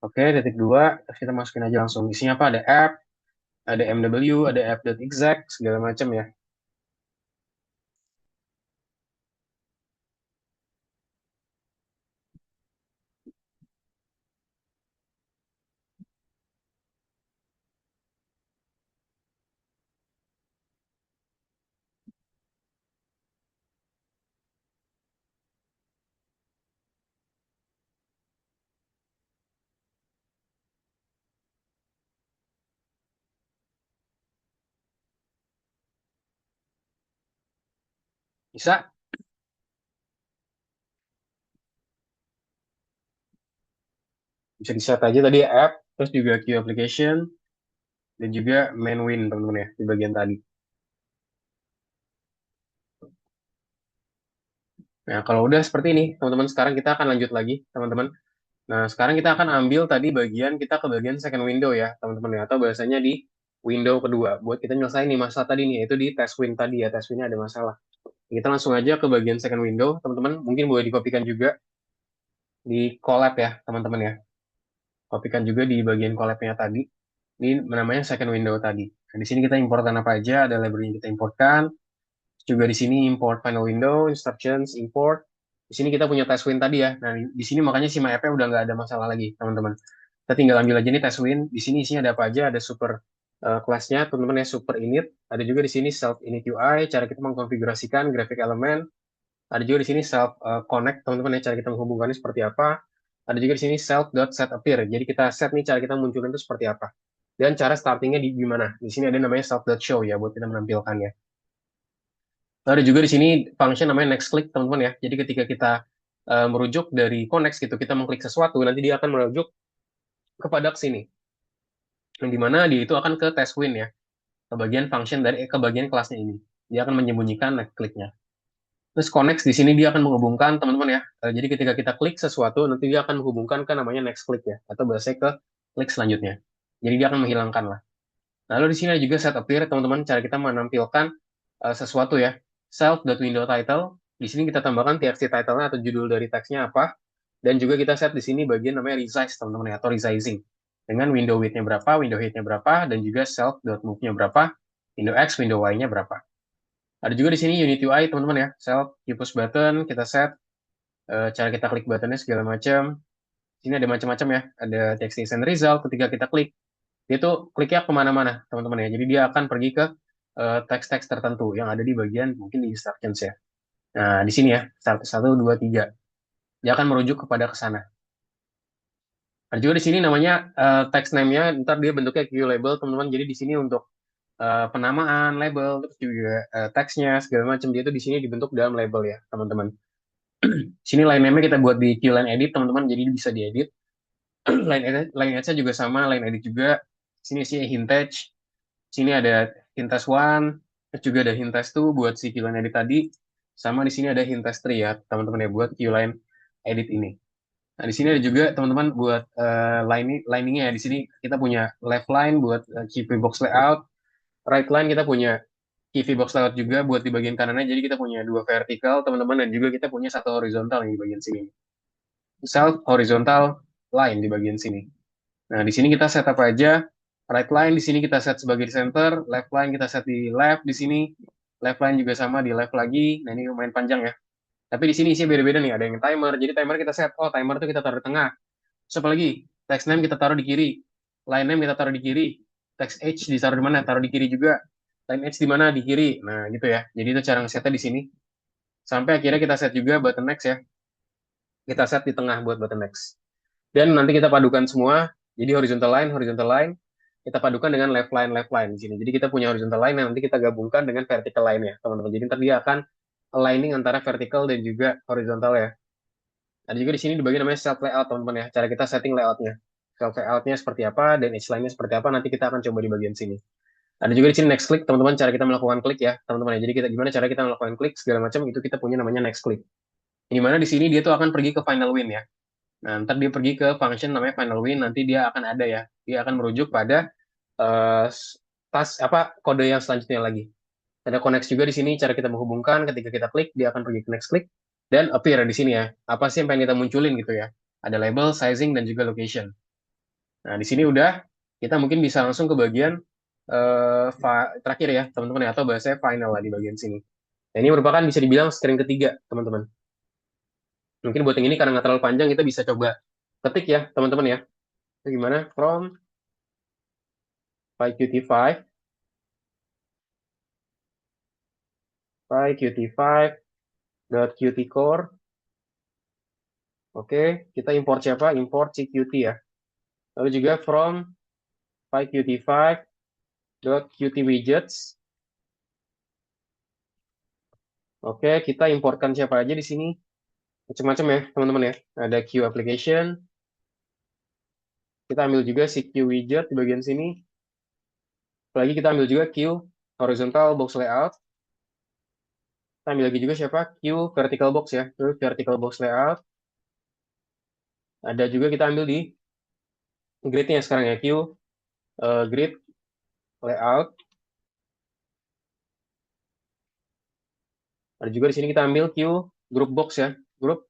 Oke, detik dua, terus kita masukin aja langsung. Isinya apa? Ada app, ada MW, ada app.exec, segala macam ya. Bisa? Bisa di-set aja tadi app, terus juga queue application, dan juga main win, teman-teman ya, di bagian tadi. Nah, kalau udah seperti ini, teman-teman, sekarang kita akan lanjut lagi, teman-teman. Nah, sekarang kita akan ambil tadi bagian, kita ke bagian second window ya, teman-teman ya, atau bahasanya di window kedua. Buat kita nyelesain nih masalah tadi nih, yaitu di test win tadi ya, test winnya ada masalah. Kita langsung aja ke bagian second window, teman-teman. Mungkin boleh dikopikan juga di collab ya, teman-teman ya. Kopikan juga di bagian collab-nya tadi. Ini namanya second window tadi. Nah, di sini kita importkan apa aja, ada library yang kita importkan. Juga di sini import final window, instructions, import. Di sini kita punya test win tadi ya. Nah, di sini makanya si MyApp-nya udah nggak ada masalah lagi, teman-teman. Kita tinggal ambil aja nih test win. Di sini isinya ada apa aja, ada super kelasnya, teman-teman ya, super init. Ada juga di sini self init UI, cara kita mengkonfigurasikan graphic element. Ada juga di sini self connect, teman-teman ya, cara kita menghubungkannya seperti apa. Ada juga di sini self.setAppear. Jadi kita set nih cara kita munculin itu seperti apa. Dan cara startingnya di gimana. Di sini ada namanya self.show ya buat kita menampilkannya. Ada juga di sini function namanya next click, teman-teman ya. Jadi ketika kita merujuk dari connect gitu, kita mengklik sesuatu, nanti dia akan merujuk kepada sini. Yang dimana dia itu akan ke test win ya, ke bagian function dari ke bagian kelasnya ini. Dia akan menyembunyikan next click-nya. Terus connect di sini dia akan menghubungkan teman-teman ya. Jadi ketika kita klik sesuatu, nanti dia akan menghubungkan ke namanya next click ya, atau bahasa ke klik selanjutnya. Jadi dia akan menghilangkan lah. Lalu di sini ada juga set appear, teman-teman, cara kita menampilkan sesuatu ya. Self.window_title. Di sini kita tambahkan txt title-nya atau judul dari teksnya apa. Dan juga kita set di sini bagian namanya resize, teman-teman ya, atau resizing. Dengan window width-nya berapa, window height-nya berapa, dan juga self.move-nya berapa, window X, window Y-nya berapa. Ada juga di sini unit UI, teman-teman ya. Self, push button, kita set cara kita klik buttonnya segala macam. Sini ada macam-macam ya. Ada text and result. Ketika kita klik, dia tuh kliknya kemana-mana, teman-teman ya. Jadi dia akan pergi ke teks-teks tertentu yang ada di bagian mungkin di instructions ya. Nah, di sini ya, 1, 2, 3. Dia akan merujuk kepada ke sana. Ada juga di sini namanya text name-nya, ntar dia bentuknya Q label, teman-teman. Jadi di sini untuk penamaan, label, terus juga teksnya, segala macam. Dia tuh di sini dibentuk dalam label ya, teman-teman. Sini line name-nya kita buat di Q line edit, teman-teman. Jadi bisa diedit. Line edge-nya juga sama, line edit juga. Sini sih hintage. Sini ada hintage 1, terus juga ada hintage 2 buat si Q line edit tadi. Sama di sini ada hintage 3 ya, teman-teman ya, buat Q line edit ini. Nah, di sini ada juga teman-teman buat liningnya ya. Di sini kita punya left line buat key box layout, right line kita punya key box layout juga buat di bagian kanannya. Jadi kita punya 2 vertikal, teman-teman, dan juga kita punya 1 horizontal di bagian sini. Self horizontal line di bagian sini. Nah, di sini kita set apa aja? Right line di sini kita set sebagai di center, left line kita set di left di sini, left line juga sama di left lagi. Nah, ini lumayan panjang ya. Tapi di sini isinya beda-beda nih. Ada yang timer. Jadi timer kita set. Oh, timer itu kita taruh di tengah. Terus apa lagi? Text name kita taruh di kiri. Line name kita taruh di kiri. Text H ditaruh di mana? Taruh di kiri juga. Line H di mana? Di kiri. Nah, gitu ya. Jadi itu cara ngesetnya di sini. Sampai akhirnya kita set juga button next ya. Kita set di tengah buat button next. Dan nanti kita padukan semua. Jadi horizontal line, kita padukan dengan left line di sini. Jadi kita punya horizontal line yang nanti kita gabungkan dengan vertical line ya, teman-teman. Jadi nanti dia akan aligning antara vertical dan juga horizontal ya. Ada juga di sini di bagian namanya self layout, teman-teman ya. Cara kita setting layoutnya. Self layoutnya seperti apa dan edge line-nya seperti apa, nanti kita akan coba di bagian sini. Ada juga di sini next click, teman-teman. Cara kita melakukan klik ya, teman-teman ya. Jadi kita gimana cara kita melakukan klik segala macam itu kita punya namanya next click. Di mana di sini dia tuh akan pergi ke final win ya. Nah, ntar dia pergi ke function namanya final win, nanti dia akan ada ya. Dia akan merujuk pada uh, kode yang selanjutnya lagi. Ada connect juga di sini, cara kita menghubungkan ketika kita klik, dia akan pergi ke next click dan appear di sini ya. Apa sih yang pengen kita munculin gitu ya. Ada label, sizing dan juga location. Nah, di sini udah kita mungkin bisa langsung ke bagian terakhir ya, teman-teman ya, atau bahasanya final lah di bagian sini. Nah, ini merupakan bisa dibilang screen ketiga, teman-teman. Mungkin buat yang ini karena nggak terlalu panjang, kita bisa coba ketik ya, teman-teman ya. Itu gimana? From PyQt5, PyQt5.qtcore. Oke, kita import siapa? Import CQt ya. Lalu juga from PyQt5.qtWidgets. Oke, kita importkan siapa aja di sini. Macam-macam ya, teman-teman ya. Ada Q application. Kita ambil juga si Q widget di bagian sini. Lagi kita ambil juga Q horizontal box layout. Kita ambil lagi juga siapa? Q vertical box ya. Q vertical box layout. Ada juga kita ambil di grid-nya sekarang ya. Q grid, layout. Ada juga di sini kita ambil queue group box ya, group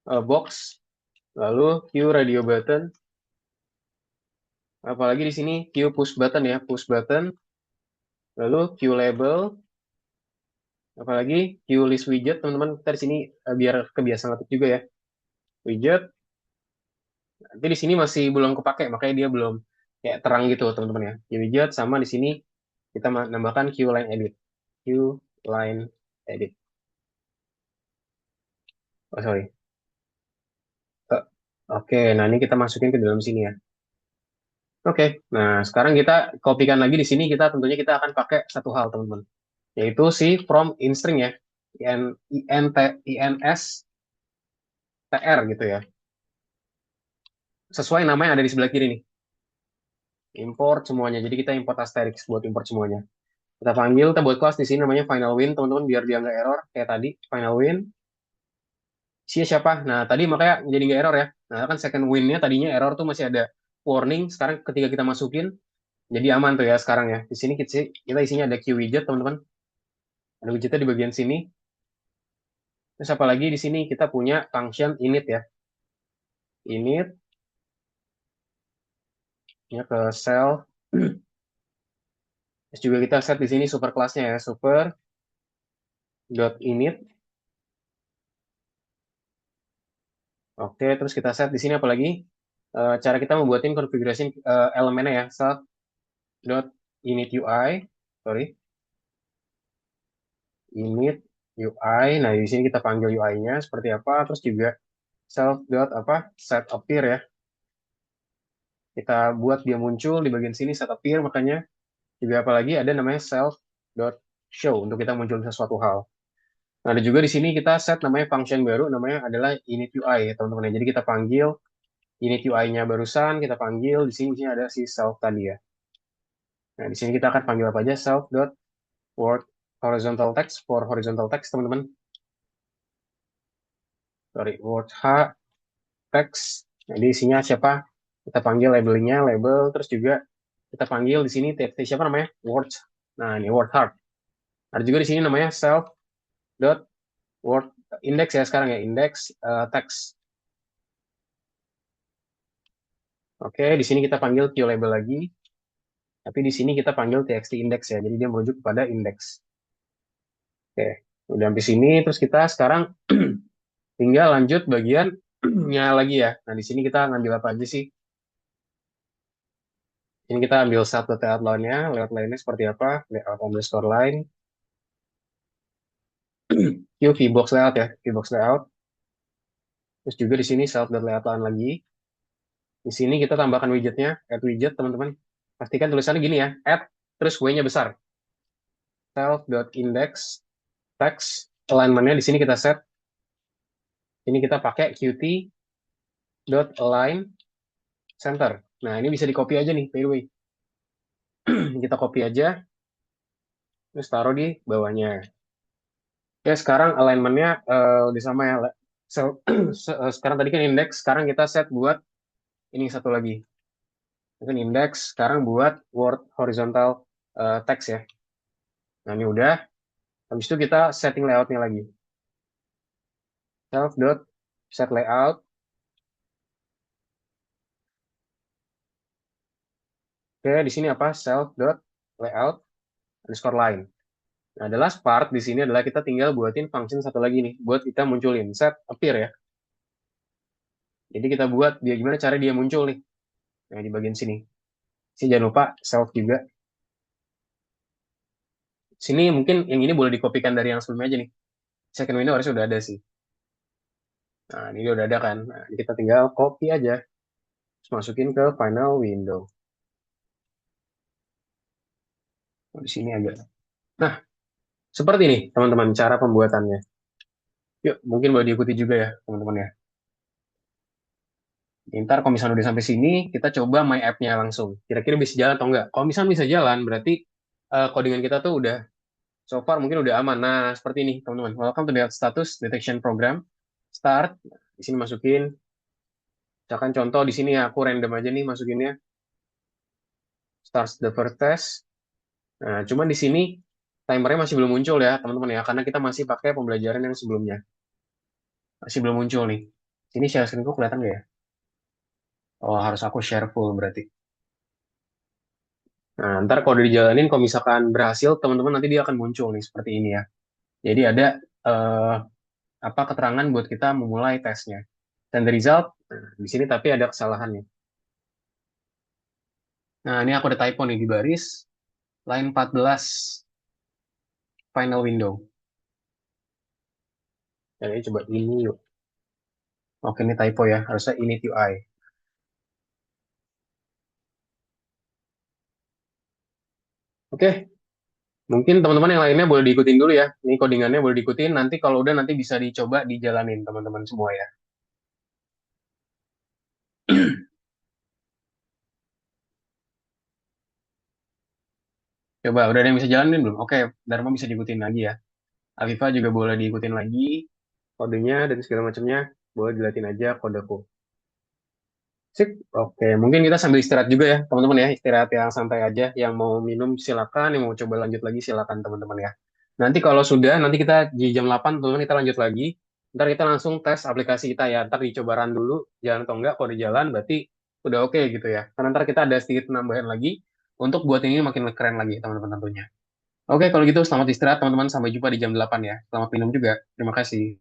box, lalu queue radio button, apalagi di sini queue push button ya, push button, lalu queue label, apalagi queue list widget teman-teman. Kita di sini biar kebiasaan ngetik juga ya, widget. Tapi di sini masih belum kepake, makanya dia belum kayak terang gitu teman-teman ya. Queue widget sama di sini kita nambahkan queue line edit, queue line edit. Oh sorry. Oke, nah ini kita masukin ke dalam sini ya. Oke, nah sekarang kita kopikan lagi di sini. Kita tentunya kita akan pakai satu hal teman-teman, yaitu si from in string ya, INSTR gitu ya. Sesuai nama yang ada di sebelah kiri nih. Import semuanya. Jadi kita import Asterix buat import semuanya. Kita panggil, kita buat kelas di sini namanya final win teman-teman biar dia nggak error kayak tadi. Final win. Siapa? Nah tadi makanya jadi nggak error ya. Nah kan second win-nya tadinya error tuh masih ada warning. Sekarang ketika kita masukin jadi aman tuh ya sekarang ya. Di sini kita isinya ada queue widget teman-teman. Ada widgetnya di bagian sini. Terus apalagi di sini kita punya function init ya. Init ya ke cell. Terus juga kita set di sini super kelasnya ya, super dot init. Oke, terus kita set di sini apalagi cara kita membuatin konfigurasi elemennya ya, self dot init UI, sorry, init UI. Nah, di sini kita panggil UI-nya seperti apa, terus juga self dot apa set appear ya. Kita buat dia muncul di bagian sini set appear, makanya juga apalagi ada namanya self dot show untuk kita muncul sesuatu hal. Nah, ada juga di sini kita set namanya function baru, namanya adalah init UI ya teman-teman. Jadi kita panggil init UI-nya barusan, kita panggil di sini ada si self tadi ya. Nah, di sini kita akan panggil apa aja, self dot word horizontal text for horizontal text teman-teman. Sorry, word h text. Nah, di isinya siapa? Kita panggil labelingnya, label, terus juga kita panggil di sini txt siapa namanya? Word. Nah, ini word hard. Ada juga di sini namanya self dot word index ya sekarang ya, index text. Oke, di sini kita panggil QLabel lagi. Tapi di sini kita panggil txt index ya. Jadi dia merujuk kepada index. Oke, udah sampai sini. Terus kita sekarang tinggal lanjut bagiannya lagi ya. Nah, di sini kita ngambil apa aja sih? Ini kita ambil satu layout line-nya. Layout line-nya seperti apa? Layout underscore line. VBox layout ya. VBox layout. Terus juga di sini self.layout line lagi. Di sini kita tambahkan widgetnya. Add widget, teman-teman. Pastikan tulisannya gini ya. Add, terus W-nya besar. Self.index text. Alignment-nya di sini kita set. Ini kita pakai qt.align center. Nah, ini bisa di-copy aja nih, by the way. Kita copy aja, terus taruh di bawahnya. Oke, sekarang alignment-nya udah sama ya. Sekarang tadi kan index, sekarang kita set buat ini satu lagi. Mungkin index, sekarang buat word horizontal text ya. Nah, ini udah. Habis itu kita setting layout-nya lagi. Self.set layout. Oke, di sini apa? Self.layout underscore line. Nah, adalah part di sini adalah kita tinggal buatin function satu lagi nih, buat kita munculin set appear ya. Jadi kita buat dia gimana cara dia muncul nih. Nah, di bagian sini. Sini jangan lupa self juga. Sini mungkin yang ini boleh dikopikan dari yang sebelumnya aja nih. Second window harusnya udah ada sih. Nah, ini udah ada kan. Nah, ini kita tinggal copy aja. Terus masukin ke final window. Oh, di sini agak. Nah, seperti ini teman-teman cara pembuatannya. Yuk, mungkin boleh diikuti juga ya teman-teman ya. Ntar kalau misalnya udah sampai sini, kita coba my app-nya langsung. Kira-kira bisa jalan atau enggak? Kalau misalnya bisa jalan, berarti codingan kita tuh udah so far mungkin udah aman. Nah, seperti ini, teman-teman. Welcome to the status detection program. Start. Di sini masukin. Misalkan contoh di sini aku random aja nih masukinnya. Start the first test. Nah, cuman di sini timernya masih belum muncul ya teman-teman ya, karena kita masih pakai pembelajaran yang sebelumnya. Masih belum muncul nih. Sini share screen kelihatan nggak ya? Oh, harus aku share full berarti. Nah, ntar kalau udah dijalanin, kalau misalkan berhasil, teman-teman nanti dia akan muncul nih seperti ini ya. Jadi ada eh, apa keterangan buat kita memulai tesnya. Dan the result, nah, di sini tapi ada kesalahan nih. Nah, ini aku ada typo nih di baris line 14 final window. Jadi coba ini yuk. Oke, ini typo ya. Harusnya init UI. Oke, mungkin teman-teman yang lainnya boleh diikutin dulu ya. Ini codingannya boleh diikutin. Nanti kalau udah nanti bisa dicoba dijalanin teman-teman semua ya. Coba, udah ada yang bisa jalanin belum? Oke, Dharma bisa diikutin lagi ya. Afifa juga boleh diikutin lagi. Kodenya dan segala macamnya. Boleh dilihatin aja kodeku. Sip, oke. Mungkin kita sambil istirahat juga ya, teman-teman ya. Istirahat yang santai aja. Yang mau minum silakan, yang mau coba lanjut lagi silakan teman-teman ya. Nanti kalau sudah, nanti kita di jam 8, teman-teman kita lanjut lagi. Ntar kita langsung tes aplikasi kita ya. Ntar dicoba run dulu, jalan atau enggak. Kalau di jalan berarti udah oke gitu ya. Karena ntar kita ada sedikit penambahan lagi untuk buat ini makin keren lagi teman-teman tentunya. Oke, kalau gitu selamat istirahat teman-teman. Sampai jumpa di jam 8 ya. Selamat minum juga. Terima kasih.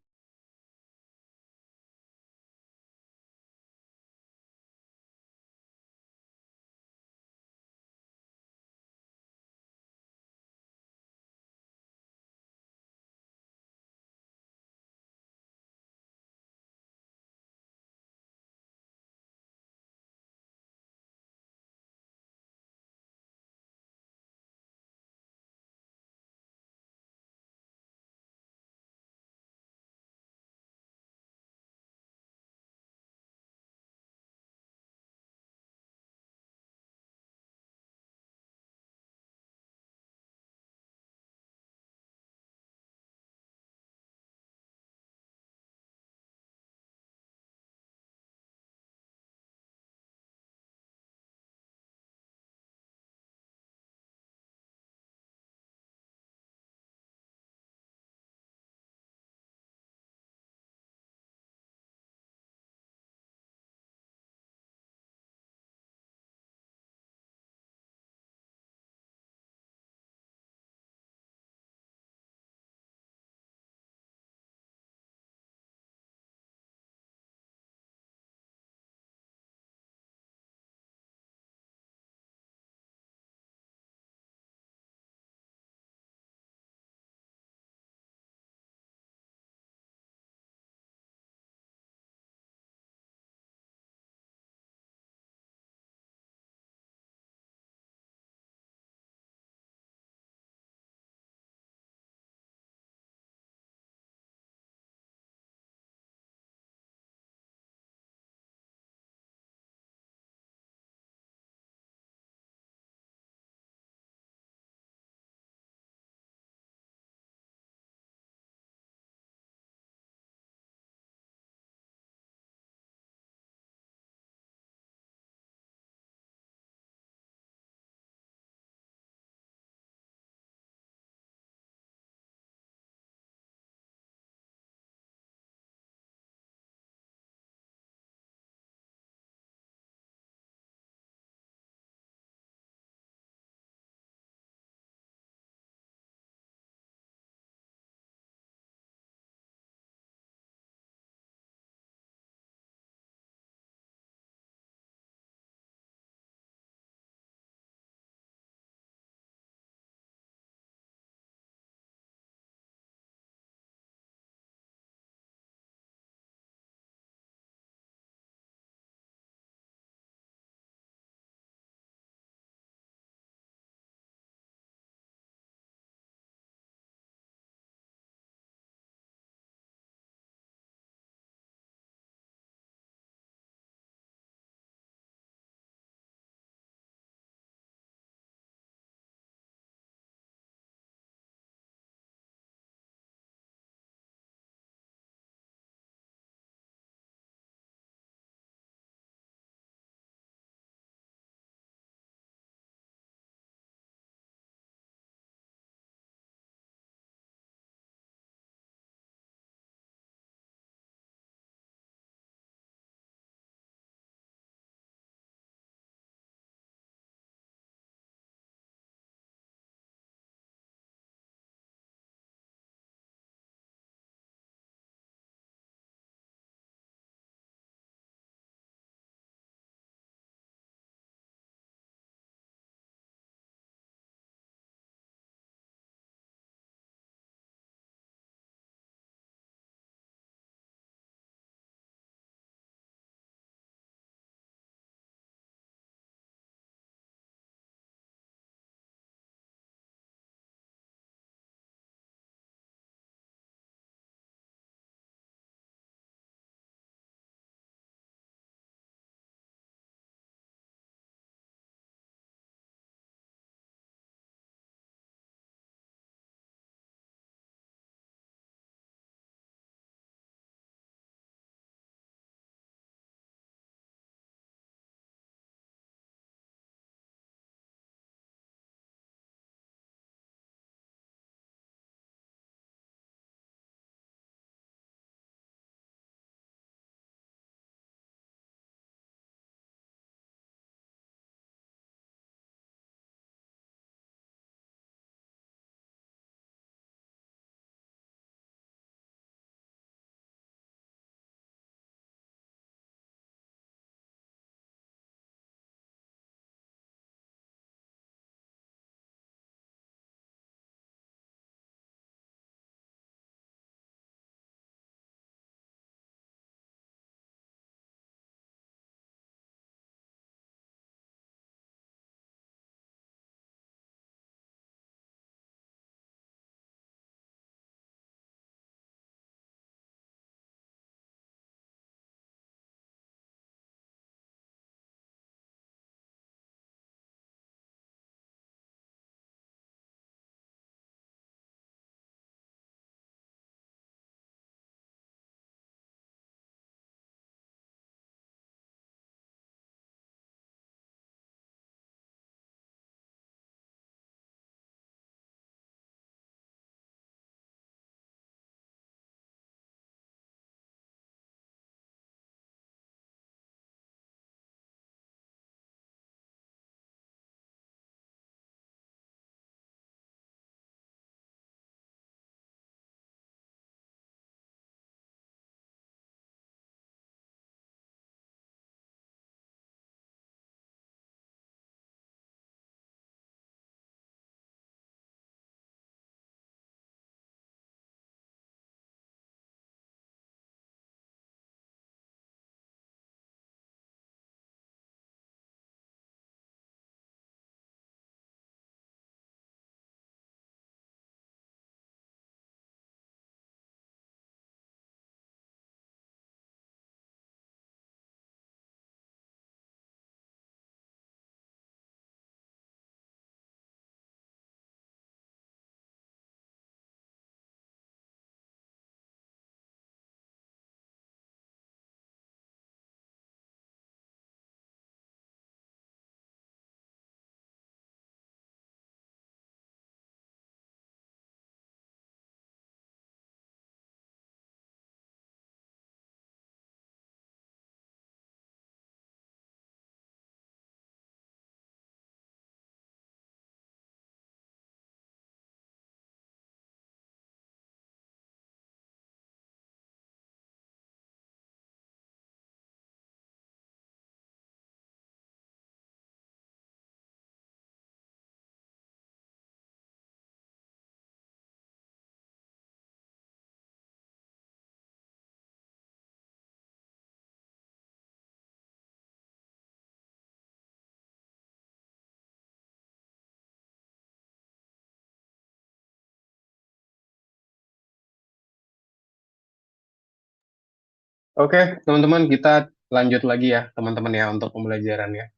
Oke, teman-teman, kita lanjut lagi ya, teman-teman ya, untuk pembelajarannya.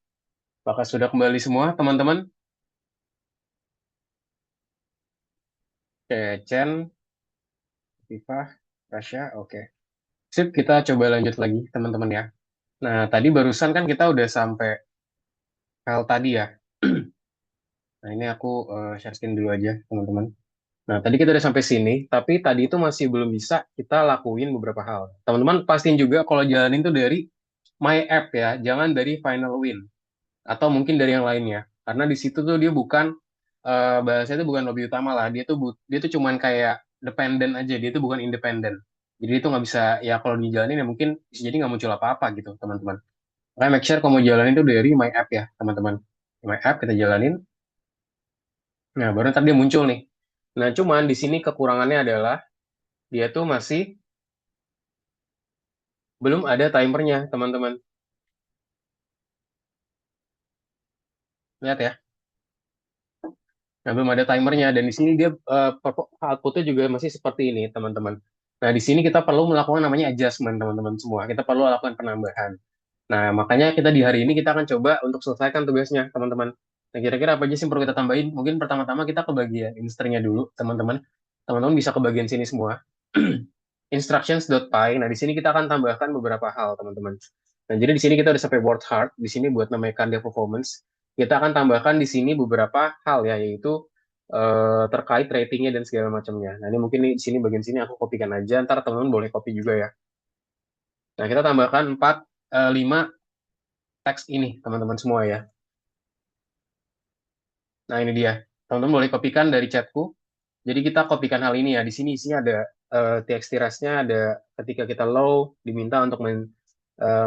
Apakah sudah kembali semua, teman-teman? Oke, Chen, Viva, Rasya, oke. Sip, kita coba lanjut lagi, teman-teman ya. Nah, tadi barusan kan kita udah sampai hal tadi ya. Nah, ini aku share screen dulu aja, teman-teman. Nah, tadi kita udah sampai sini, tapi tadi itu masih belum bisa kita lakuin beberapa hal. Teman-teman pastiin juga kalau jalanin tuh dari My App ya, jangan dari Final Win. Atau mungkin dari yang lainnya. Karena di situ tuh dia bukan, bahasanya itu bukan lobby utama lah, dia tuh cuman kayak dependent aja, dia tuh bukan independen. Jadi itu nggak bisa, ya kalau dijalanin ya mungkin bisa jadi nggak muncul apa-apa gitu, teman-teman. Makanya make sure kalau mau jalanin itu dari My App ya, teman-teman. My App kita jalanin, nah baru ntar dia muncul nih. Nah cuman di sini kekurangannya adalah dia tuh masih belum ada timernya, teman-teman. Lihat ya. Nah, belum ada timernya dan di sini dia outputnya juga masih seperti ini, teman-teman. Nah, di sini kita perlu melakukan namanya adjustment, teman-teman semua. Kita perlu lakukan penambahan. Nah, makanya kita di hari ini kita akan coba untuk selesaikan tugasnya, teman-teman. Nah, kira-kira apa aja sih yang perlu kita tambahin? Mungkin pertama-tama kita ke bagian insternya dulu, teman-teman. Teman-teman bisa ke bagian sini semua. Instructions.py. Nah, di sini kita akan tambahkan beberapa hal, teman-teman. Nah, jadi di sini kita udah sampai word hard. Di sini buat namanya dia performance. Kita akan tambahkan di sini beberapa hal ya, yaitu terkait ratingnya dan segala macamnya. Nah, ini mungkin di sini bagian sini aku kopikan aja. Ntar teman-teman boleh copy juga ya. Nah, kita tambahkan 5 teks ini, teman-teman semua ya. Nah, ini dia. Teman-teman boleh kopikan dari chatku. Jadi kita kopikan hal ini ya. Di sini isinya ada txt rest-nya, ada ketika kita low diminta untuk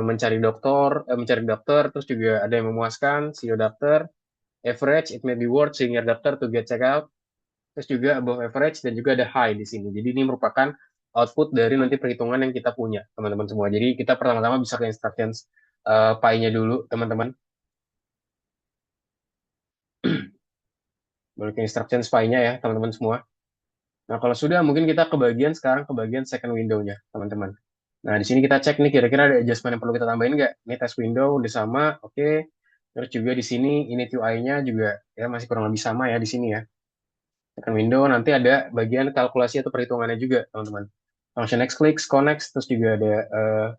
mencari dokter, terus juga ada yang memuaskan, see your doctor, average, it may be worth seeing your doctor to get check out, terus juga above average dan juga ada high di sini. Jadi ini merupakan output dari nanti perhitungan yang kita punya, teman-teman semua. Jadi kita pertama-tama bisa ke instructions pie-nya dulu, teman-teman. Boleh ke instructions pie-nya ya, teman-teman semua. Nah, kalau sudah, mungkin kita sekarang ke bagian second window-nya, teman-teman. Nah, di sini kita cek nih kira-kira ada adjustment yang perlu kita tambahin nggak? Ini test window udah sama, oke. Terus juga di sini init UI-nya juga ya masih kurang lebih sama ya di sini ya. Second window nanti ada bagian kalkulasi atau perhitungannya juga, teman-teman. Function next click, connect, terus juga ada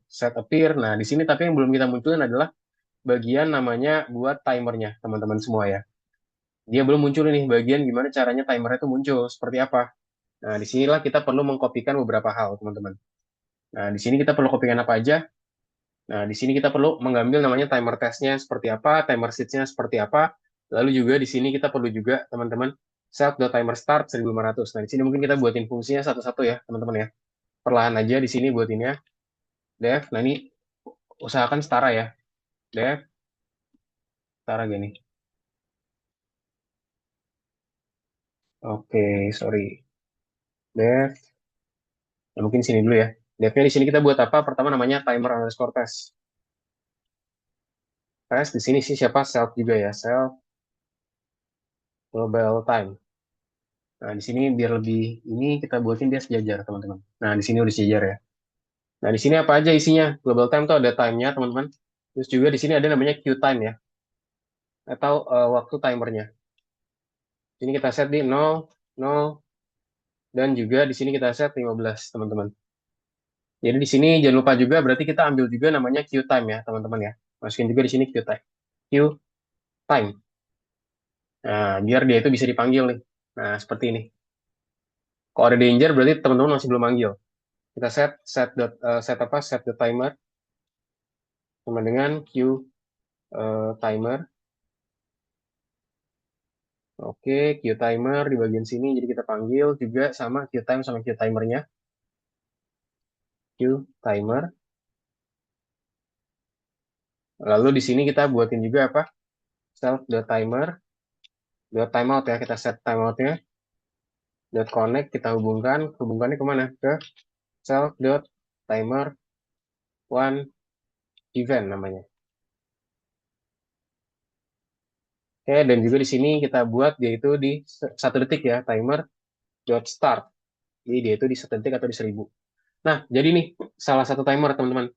set appear. Nah, di sini tapi yang belum kita munculin adalah bagian namanya buat timernya, teman-teman semua ya. Dia belum muncul nih bagian gimana caranya timernya itu muncul, seperti apa. Nah, disinilah kita perlu mengkopikan beberapa hal, teman-teman. Nah, di sini kita perlu kopikan apa aja? Nah, di sini kita perlu mengambil namanya timer testnya seperti apa, timer sheet-nya seperti apa. Lalu juga di sini kita perlu juga, teman-teman, set.timer start 1500. Nah, di sini mungkin kita buatin fungsinya satu-satu ya, teman-teman ya. Perlahan aja di sini buatinnya. Dev, nah ini usahakan setara ya. Dev, setara gini. Oke, sorry. Dev, nah, mungkin sini dulu ya. Devnya di sini kita buat apa? Pertama namanya timer underscore test. Test di sini sih siapa? Self juga ya. Self global time. Nah, di sini biar lebih ini kita buatin dia sejajar, teman-teman. Nah, di sini udah sejajar ya. Nah, di sini apa aja isinya? Global time tuh ada time-nya, teman-teman. Terus juga di sini ada namanya queue time ya, atau waktu timernya. Sini kita set di 0, 0, dan juga di sini kita set 15, teman-teman. Jadi di sini jangan lupa juga berarti kita ambil juga namanya queue time ya, teman-teman ya. Masukin juga di sini queue time. Queue time. Nah, biar dia itu bisa dipanggil nih. Nah, seperti ini. Kalau ada danger berarti teman-teman masih belum manggil. Kita set the timer sama dengan queue timer. Oke, queue timer di bagian sini, jadi kita panggil juga sama queue time sama queue timernya. Queue timer. Lalu di sini kita buatin juga apa? Self dot timer, dot timeout ya, kita set timeoutnya. Dot connect kita hubungkannya kemana? Ke self dot timer one event namanya. Oke, dan juga di sini kita buat yaitu di 1 detik ya, timer dot start. Jadi dia itu di 1 detik atau di 1000. Nah, jadi nih salah satu timer teman-teman.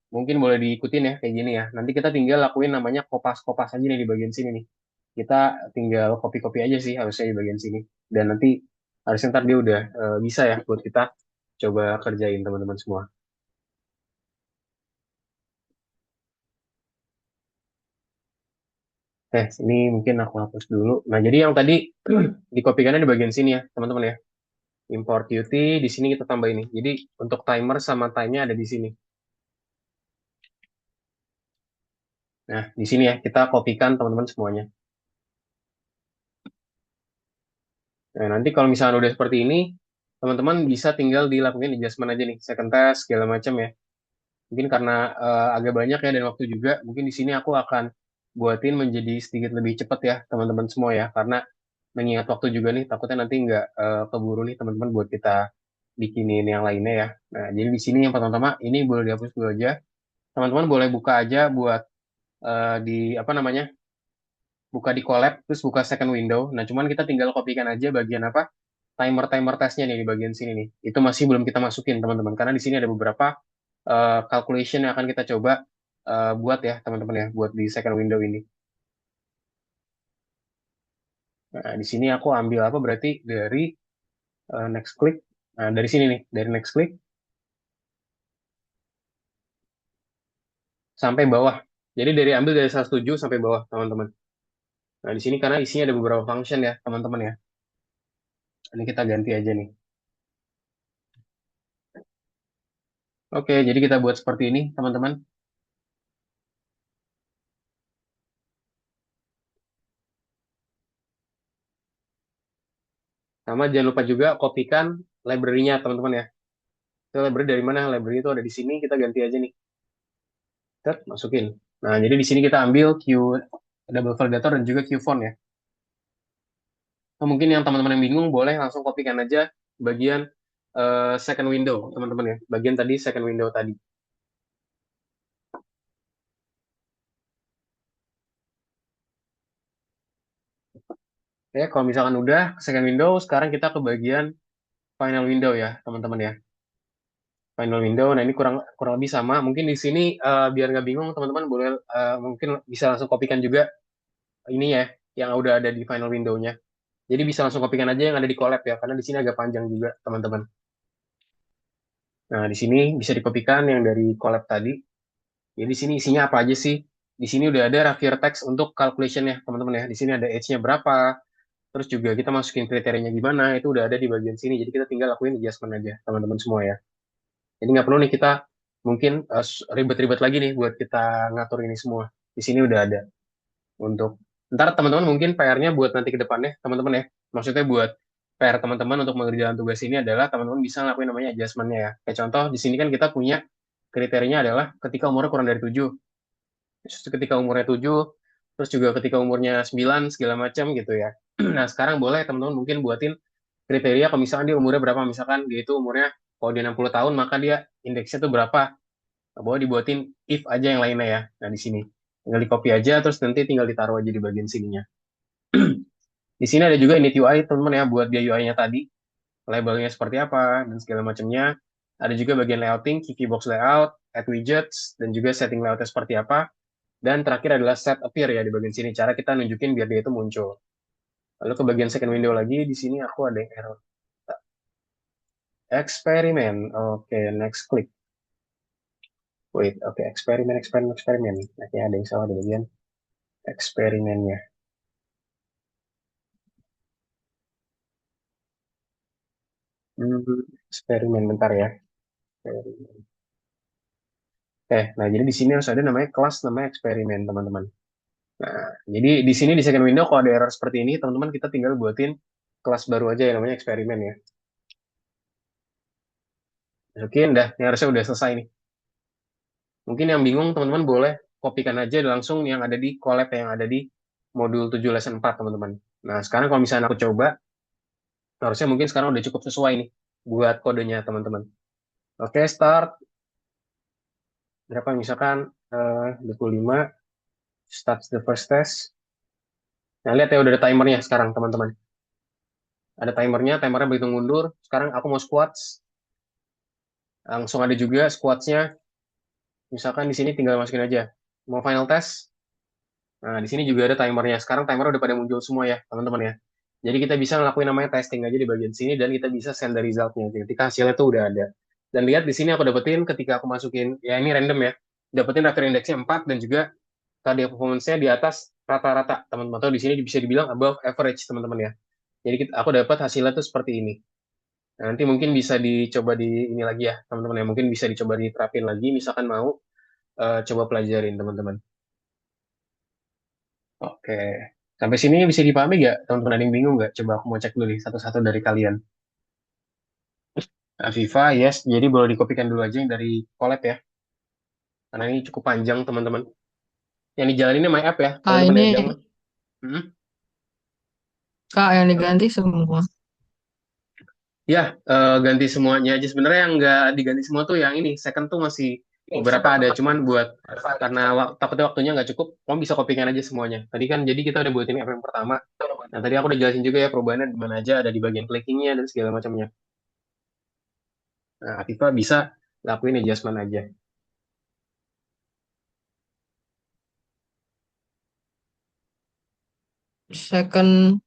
Mungkin boleh diikutin ya kayak gini ya. Nanti kita tinggal lakuin namanya kopas-kopas aja nih di bagian sini nih. Kita tinggal copy-copy aja sih harusnya di bagian sini. Dan nanti harusnya ntar dia udah bisa ya buat kita coba kerjain teman-teman semua. Ini mungkin aku hapus dulu. Nah, jadi yang tadi dikopikannya di bagian sini ya, teman-teman ya. Import Qt, di sini kita tambah ini. Jadi untuk timer sama time-nya ada di sini. Nah, di sini ya kita kopikan teman-teman semuanya. Nah, nanti kalau misalnya udah seperti ini, teman-teman bisa tinggal dilakukan adjustment aja nih, second test segala macam ya. Mungkin karena agak banyak ya dan waktu juga, mungkin di sini aku akan buatin menjadi sedikit lebih cepat ya teman-teman semua ya, karena mengingat waktu juga nih, takutnya nanti nggak keburu nih teman-teman buat kita bikinin yang lainnya ya. Nah, jadi di sini yang pertama ini boleh dihapus dulu aja. Teman-teman boleh buka aja buat di apa namanya, buka di collab, terus buka second window. Nah, cuman kita tinggal kopikan aja bagian apa timer-timer testnya nih di bagian sini nih. Itu masih belum kita masukin teman-teman, karena di sini ada beberapa calculation yang akan kita coba buat ya teman-teman ya, buat di second window ini. Nah, di sini aku ambil apa berarti dari next click. Nah, dari sini nih, dari next click sampai bawah. Jadi dari ambil dari 107 sampai bawah, teman-teman. Nah, di sini karena isinya ada beberapa function ya, teman-teman ya. Ini kita ganti aja nih. Oke, jadi kita buat seperti ini, teman-teman. Sama jangan lupa juga kopikan library-nya, teman-teman ya. Itu library dari mana? Library itu ada di sini, kita ganti aja nih. Masukin. Nah, jadi di sini kita ambil Q double validator dan juga Q font ya. Nah, mungkin yang teman-teman yang bingung boleh langsung kopikan aja bagian second window, teman-teman ya. Bagian tadi second window tadi. Ya, kalau misalkan udah second window, sekarang kita ke bagian final window ya, teman-teman ya. Final window, nah ini kurang kurang lebih sama. Mungkin di sini biar nggak bingung, teman-teman boleh mungkin bisa langsung kopikan juga ini ya, yang udah ada di final window-nya. Jadi bisa langsung kopikan aja yang ada di collab ya, karena di sini agak panjang juga, teman-teman. Nah, di sini bisa dikopikan yang dari collab tadi. Jadi di sini isinya apa aja sih? Di sini udah ada Ravier text untuk calculation ya, teman-teman ya. Di sini ada age-nya berapa, terus juga kita masukin kriterianya gimana, itu udah ada di bagian sini. Jadi kita tinggal lakuin adjustment aja, teman-teman semua ya. Jadi nggak perlu nih kita mungkin ribet-ribet lagi nih buat kita ngatur ini semua. Di sini udah ada untuk ntar teman-teman mungkin PR-nya buat nanti ke depannya, teman-teman ya. Maksudnya buat PR teman-teman untuk mengerjakan tugas ini adalah teman-teman bisa ngelakuin namanya adjustment-nya ya. Kayak contoh di sini kan kita punya kriterianya adalah ketika umurnya kurang dari 7, terus ketika umurnya 7, terus juga ketika umurnya 9 segala macam gitu ya. Nah, sekarang boleh teman-teman mungkin buatin kriteria kalau misalkan dia umurnya berapa, misalkan dia itu umurnya kalau dia 60 tahun maka dia indeksnya tuh berapa. Nah, boleh dibuatin if aja yang lainnya ya. Nah, di sini tinggal di copy aja terus nanti tinggal ditaruh aja di bagian sininya. Di sini ada juga init UI teman-teman ya buat dia UI-nya tadi, labelnya seperti apa dan segala macamnya. Ada juga bagian layouting, key box layout, add widgets dan juga setting layoutnya seperti apa. Dan terakhir adalah set appear ya di bagian sini. Cara kita nunjukin biar dia itu muncul. Lalu ke bagian second window lagi, di sini aku ada yang error. Eksperimen. Oke, next click. Wait, oke, eksperimen, eksperimen, eksperimen. Nah, kayaknya ada yang salah di bagian eksperimennya. Eksperimen, bentar ya. Eksperimen. Nah jadi di sini harus ada namanya kelas namanya eksperimen, teman-teman. Nah, jadi di sini di second window kalau ada error seperti ini, teman-teman kita tinggal buatin kelas baru aja yang namanya eksperimen ya. Oke, dah, ini harusnya udah selesai nih. Mungkin yang bingung teman-teman boleh kopikan aja langsung yang ada di collab yang ada di modul 7 lesson 4, teman-teman. Nah, sekarang kalau misalnya aku coba, harusnya mungkin sekarang udah cukup sesuai nih buat kodenya, teman-teman. Oke, start. Berapa misalkan 25, start the first test. Nah, lihat ya udah ada timernya sekarang, teman-teman. Ada timernya begitu mundur. Sekarang aku mau squats. Langsung ada juga squads-nya. Misalkan di sini tinggal masukin aja. Mau final test? Nah, di sini juga ada timernya. Sekarang timer udah pada muncul semua ya, teman-teman ya. Jadi kita bisa ngelakuin namanya testing aja di bagian sini dan kita bisa send the resultnya. Ketika hasilnya tuh udah ada. Dan lihat di sini aku dapetin ketika aku masukin, ya ini random ya. Dapetin record index-nya 4 dan juga cardiac performance-nya di atas rata-rata, teman-teman. Atau di sini bisa dibilang above average, teman-teman ya. Jadi aku dapat hasilnya tuh seperti ini. Nah, nanti mungkin bisa dicoba di ini lagi ya, teman-teman ya. Mungkin bisa dicoba diterapin lagi, misalkan mau coba pelajarin, teman-teman. Oke. Sampai sini bisa dipahami nggak, teman-teman? Ada yang bingung nggak? Coba aku mau cek dulu nih, satu-satu dari kalian. Viva, yes. Jadi boleh dikopikan dulu aja yang dari collab ya. Karena ini cukup panjang, teman-teman. Yang dijalaninnya My App ya,
Kak
teman-teman ya.
ini
Jangan. Hmm?
Kak yang diganti semua.
Ya, ganti semuanya aja. Sebenarnya yang nggak diganti semua tuh yang ini. Second tuh masih beberapa ada. Cuman buat karena takutnya waktunya nggak cukup, kamu bisa kopikan aja semuanya. Tadi kan jadi kita udah buatin app yang pertama. Nah, tadi aku udah jelasin juga ya perubahannya di mana aja, ada di bagian clickingnya dan segala macamnya. Nah, Afifa bisa lakuin adjustment aja.
Second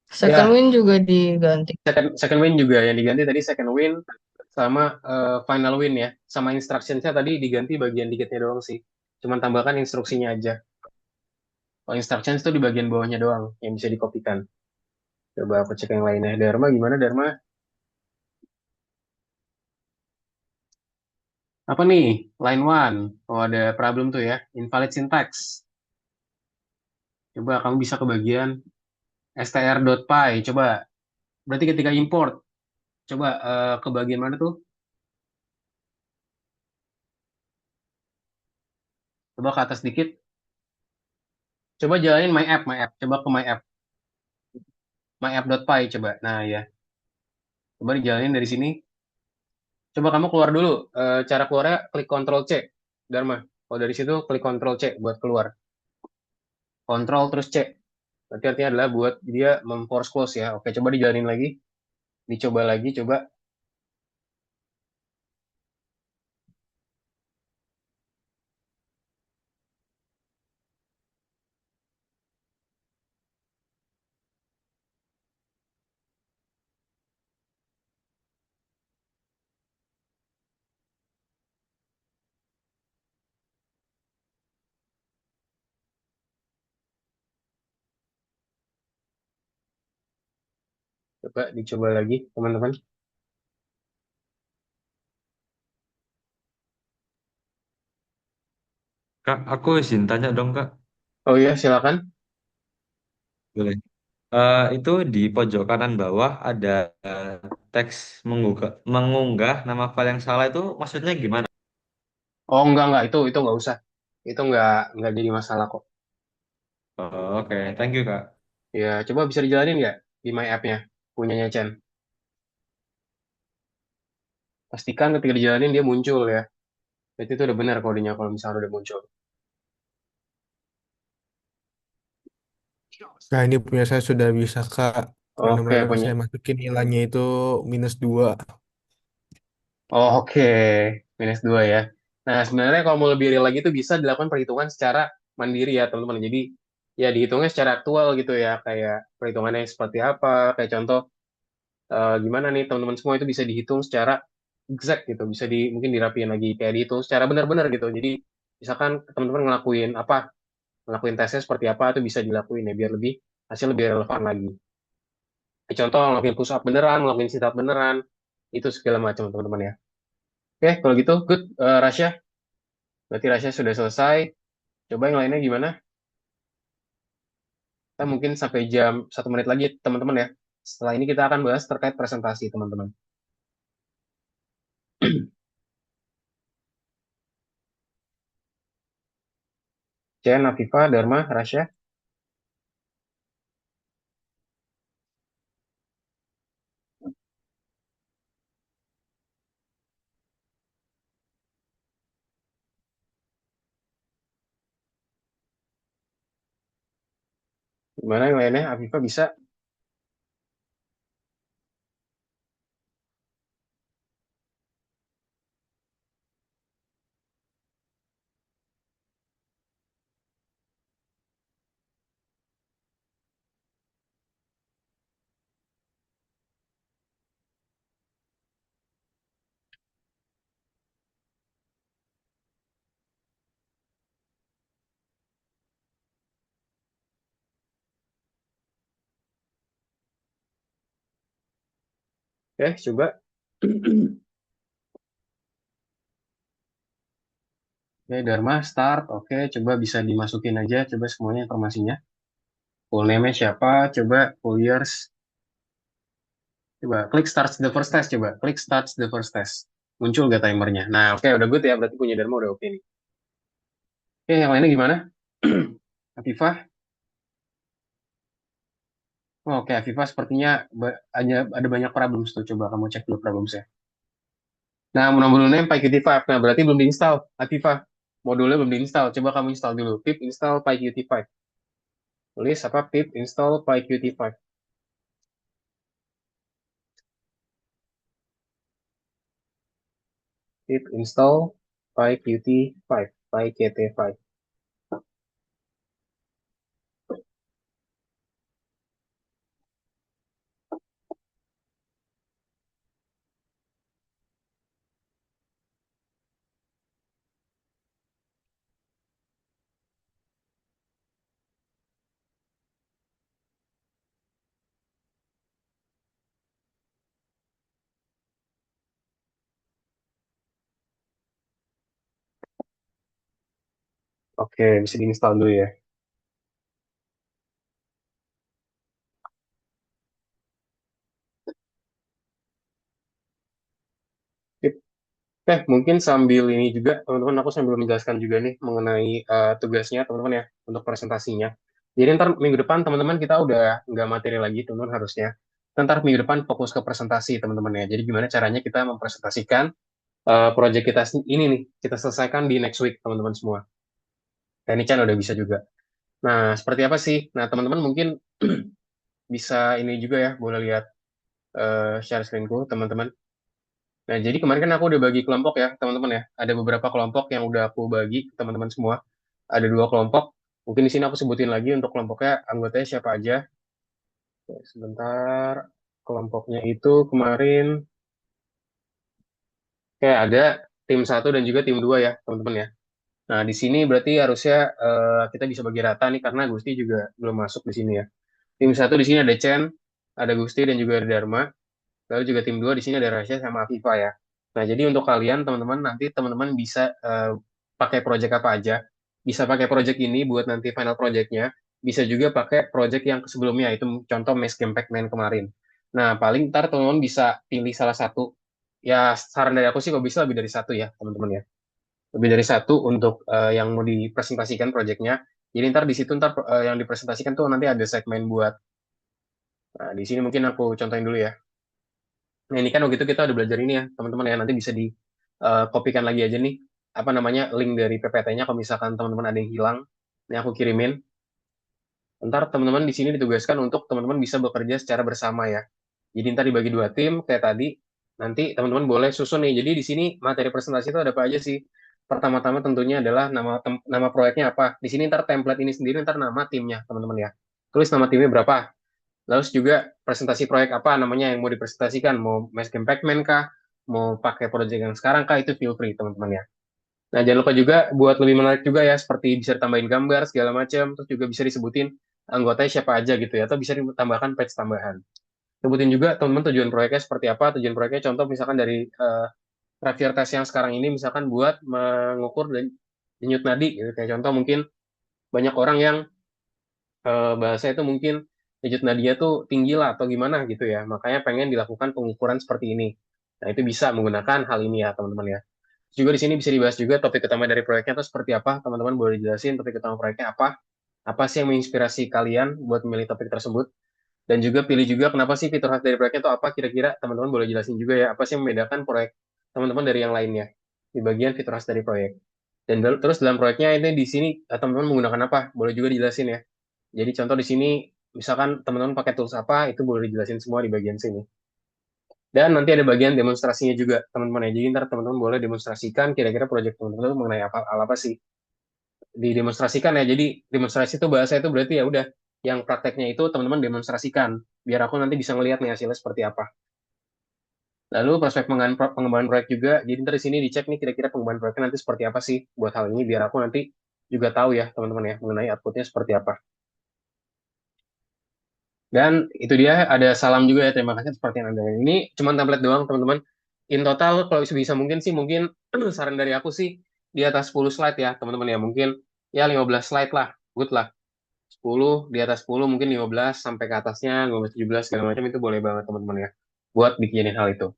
second
Ya,
win juga diganti.
second win juga yang diganti tadi second win sama final win ya. Sama instructions-nya tadi diganti bagian dikitnya doang sih. Cuman tambahkan instruksinya aja. Kalau instructions itu di bagian bawahnya doang yang bisa dikopikan. Coba aku cek yang lainnya. Dharma gimana Dharma? Apa nih? Line one. Oh ada problem tuh ya. Invalid syntax. Coba kamu bisa ke bagian str.py. Coba. Berarti ketika import. Coba ke bagian mana tuh? Coba ke atas dikit. Coba jalanin my app, my app. Coba ke my app. myapp.py coba. Nah ya. Coba dijalanin dari sini. Coba kamu keluar dulu. Cara keluarnya klik Ctrl C. Dharma. Kalau dari situ klik Ctrl C buat keluar. Ctrl terus C. Berarti artinya adalah buat dia memforce close ya. Oke, coba dijalanin lagi. Dicoba lagi, coba. Coba dicoba lagi, teman-teman.
Kak, aku izin tanya dong, Kak.
Oh iya, silakan.
Boleh. Itu di pojok kanan bawah ada eh, teks mengunggah nama file yang salah itu maksudnya gimana?
Oh, enggak. Itu enggak usah. Itu enggak jadi masalah kok.
Oh, oke, thank you, Kak.
Ya, coba bisa dijalanin nggak di My App-nya, punyanya Chen. Pastikan ketika dijalanin dia muncul ya. Berarti itu udah benar kodenya kalau misalnya udah muncul.
Nah, ini punya saya sudah bisa, Kak.
Oke,
Benar-benar
punya.
saya masukin nilainya itu -2.
Oh, oke. -2 ya. Nah, sebenarnya kalau mau lebih real lagi itu bisa dilakukan perhitungan secara mandiri ya, teman-teman. Jadi, ya dihitungnya secara aktual gitu ya. Kayak perhitungannya seperti apa. Kayak contoh, gimana nih teman-teman semua itu bisa dihitung secara exact gitu. Bisa mungkin dirapiin lagi. Kayak dihitung secara benar-benar gitu. Jadi, misalkan teman-teman ngelakuin apa, ngelakuin tesnya seperti apa, itu bisa dilakuin ya. Biar hasil lebih relevan lagi. Kayak contoh, ngelakuin push up beneran, ngelakuin sit up beneran. Itu segala macam, teman-teman ya. Oke, kalau gitu, good. Rasya, berarti Rasya sudah selesai. Coba yang lainnya gimana? Kita mungkin sampai jam 1 menit lagi, teman-teman ya. Setelah ini kita akan bahas terkait presentasi, teman-teman. Jen, Afifa, Dharma, Rasya. Gimana yang lainnya? Afifa bisa? Oke, coba. Oke, Dharma, start. Oke, coba bisa dimasukin aja, coba semuanya informasinya. Full name-nya siapa, coba full years. Coba klik start the first test, coba. Klik start the first test. Muncul gak timernya? Nah, oke, udah good ya, berarti punya Dharma udah oke nih. Oke, yang lainnya gimana? Afifah? Oh, oke, Afifah sepertinya ada banyak problems tuh. Coba kamu cek dulu problemsnya. Nah, modulnya PyQt5. Nah, berarti belum diinstal, Afifah. Modulnya belum diinstal. Coba kamu install dulu. Pip install PyQt5. Tulis apa? Pip install PyQt5. Pip install PyQt5. PyQt5. Oke, bisa diinstal dulu ya. Pip. Mungkin sambil ini juga, teman-teman, aku sambil menjelaskan juga nih mengenai tugasnya, teman-teman ya, untuk presentasinya. Jadi ntar minggu depan, teman-teman, kita udah nggak materi lagi, teman-teman harusnya. Ntar minggu depan fokus ke presentasi, teman-teman ya. Jadi gimana caranya kita mempresentasikan project kita ini nih, kita selesaikan di next week, teman-teman semua. Nah, ini Chan udah bisa juga. Nah, seperti apa sih? Nah, teman-teman mungkin bisa ini juga ya, boleh lihat share screen-ku, teman-teman. Nah, jadi kemarin kan aku udah bagi kelompok ya, teman-teman ya. Ada beberapa kelompok yang udah aku bagi ke teman-teman semua. Ada dua kelompok. Mungkin di sini aku sebutin lagi untuk kelompoknya, anggotanya siapa aja. Oke, sebentar. Kelompoknya itu kemarin kayak ada tim satu dan juga tim dua ya, teman-teman ya. Nah, di sini berarti harusnya kita bisa bagi rata nih karena Gusti juga belum masuk di sini ya. Tim satu di sini ada Chen, ada Gusti dan juga ada Dharma. Lalu juga tim dua di sini ada Rasya sama Afifa ya. Nah, jadi untuk kalian teman-teman nanti teman-teman bisa pakai project apa aja. Bisa pakai project ini buat nanti final projectnya. Bisa juga pakai project yang sebelumnya itu contoh Maze Game Pac-Man kemarin. Nah, paling ntar teman-teman bisa pilih salah satu. Ya, saran dari aku sih kalau bisa lebih dari satu ya, teman-teman ya. Lebih dari satu untuk yang mau dipresentasikan projectnya. Jadi ntar di situ ntar yang dipresentasikan tuh nanti ada segmen buat. Nah, di sini mungkin aku contohin dulu ya. Nah, ini kan waktu itu kita udah belajar ini ya, teman-teman ya. Nanti bisa di kopikan lagi aja nih, apa namanya, link dari PPT-nya kalau misalkan teman-teman ada yang hilang. Ini aku kirimin. Ntar teman-teman di sini ditugaskan untuk teman-teman bisa bekerja secara bersama ya. Jadi ntar dibagi dua tim kayak tadi. Nanti teman-teman boleh susun nih. Jadi di sini materi presentasi itu ada apa aja sih? Pertama-tama tentunya adalah nama proyeknya apa. Di sini ntar template ini sendiri ntar nama timnya teman-teman ya. Tulis nama timnya berapa. Lalu juga presentasi proyek apa namanya yang mau dipresentasikan. Mau Mass Game Pac-Man kah? Mau pakai proyek yang sekarang kah? Itu feel free teman-teman ya. Nah, jangan lupa juga buat lebih menarik juga ya, seperti bisa tambahin gambar segala macam, terus juga bisa disebutin anggotanya siapa aja gitu ya, atau bisa ditambahkan page tambahan. Sebutin juga teman-teman tujuan proyeknya seperti apa, tujuan proyeknya contoh misalkan dari Rapier Test yang sekarang ini misalkan buat mengukur denyut nadi gitu. Kayak contoh mungkin banyak orang yang bahasa itu mungkin denyut nadinya tuh tinggi lah atau gimana gitu ya, makanya pengen dilakukan pengukuran seperti ini. Nah, itu bisa menggunakan hal ini ya, teman-teman ya. Juga di sini bisa dibahas juga topik utama dari proyeknya itu seperti apa, teman-teman boleh jelasin topik utama proyeknya apa sih yang menginspirasi kalian buat memilih topik tersebut, dan juga pilih juga kenapa sih fitur khas dari proyeknya itu apa, kira-kira teman-teman boleh jelasin juga ya, apa sih yang membedakan proyek teman-teman dari yang lainnya di bagian fitur khas dari proyek. Dan terus dalam proyeknya ini di sini teman-teman menggunakan apa, boleh juga dijelasin ya. Jadi contoh di sini, misalkan teman-teman pakai tools apa, itu boleh dijelasin semua di bagian sini. Dan nanti ada bagian demonstrasinya juga, teman-teman ya. Jadi ntar teman-teman boleh demonstrasikan kira-kira proyek teman-teman itu mengenai apa, hal apa sih. Didemonstrasikan ya. Jadi demonstrasi itu bahasa itu berarti ya udah, yang prakteknya itu teman-teman demonstrasikan. Biar aku nanti bisa ngelihat nih hasilnya seperti apa. Lalu prospek pengembangan proyek juga. Jadi ntar di sini dicek nih kira-kira pengembangan proyeknya nanti seperti apa sih buat hal ini. Biar aku nanti juga tahu ya teman-teman ya mengenai outputnya seperti apa. Dan itu dia ada salam juga ya, terima kasih seperti yang Anda. Ini cuma template doang teman-teman. In total kalau bisa mungkin sih mungkin saran dari aku sih di atas 10 slide ya teman-teman ya. Mungkin ya 15 slide lah. Good lah. 10 di atas 10 mungkin 15 sampai ke atasnya 15 17 segala macam itu boleh banget teman-teman ya. Buat bikinin hal itu.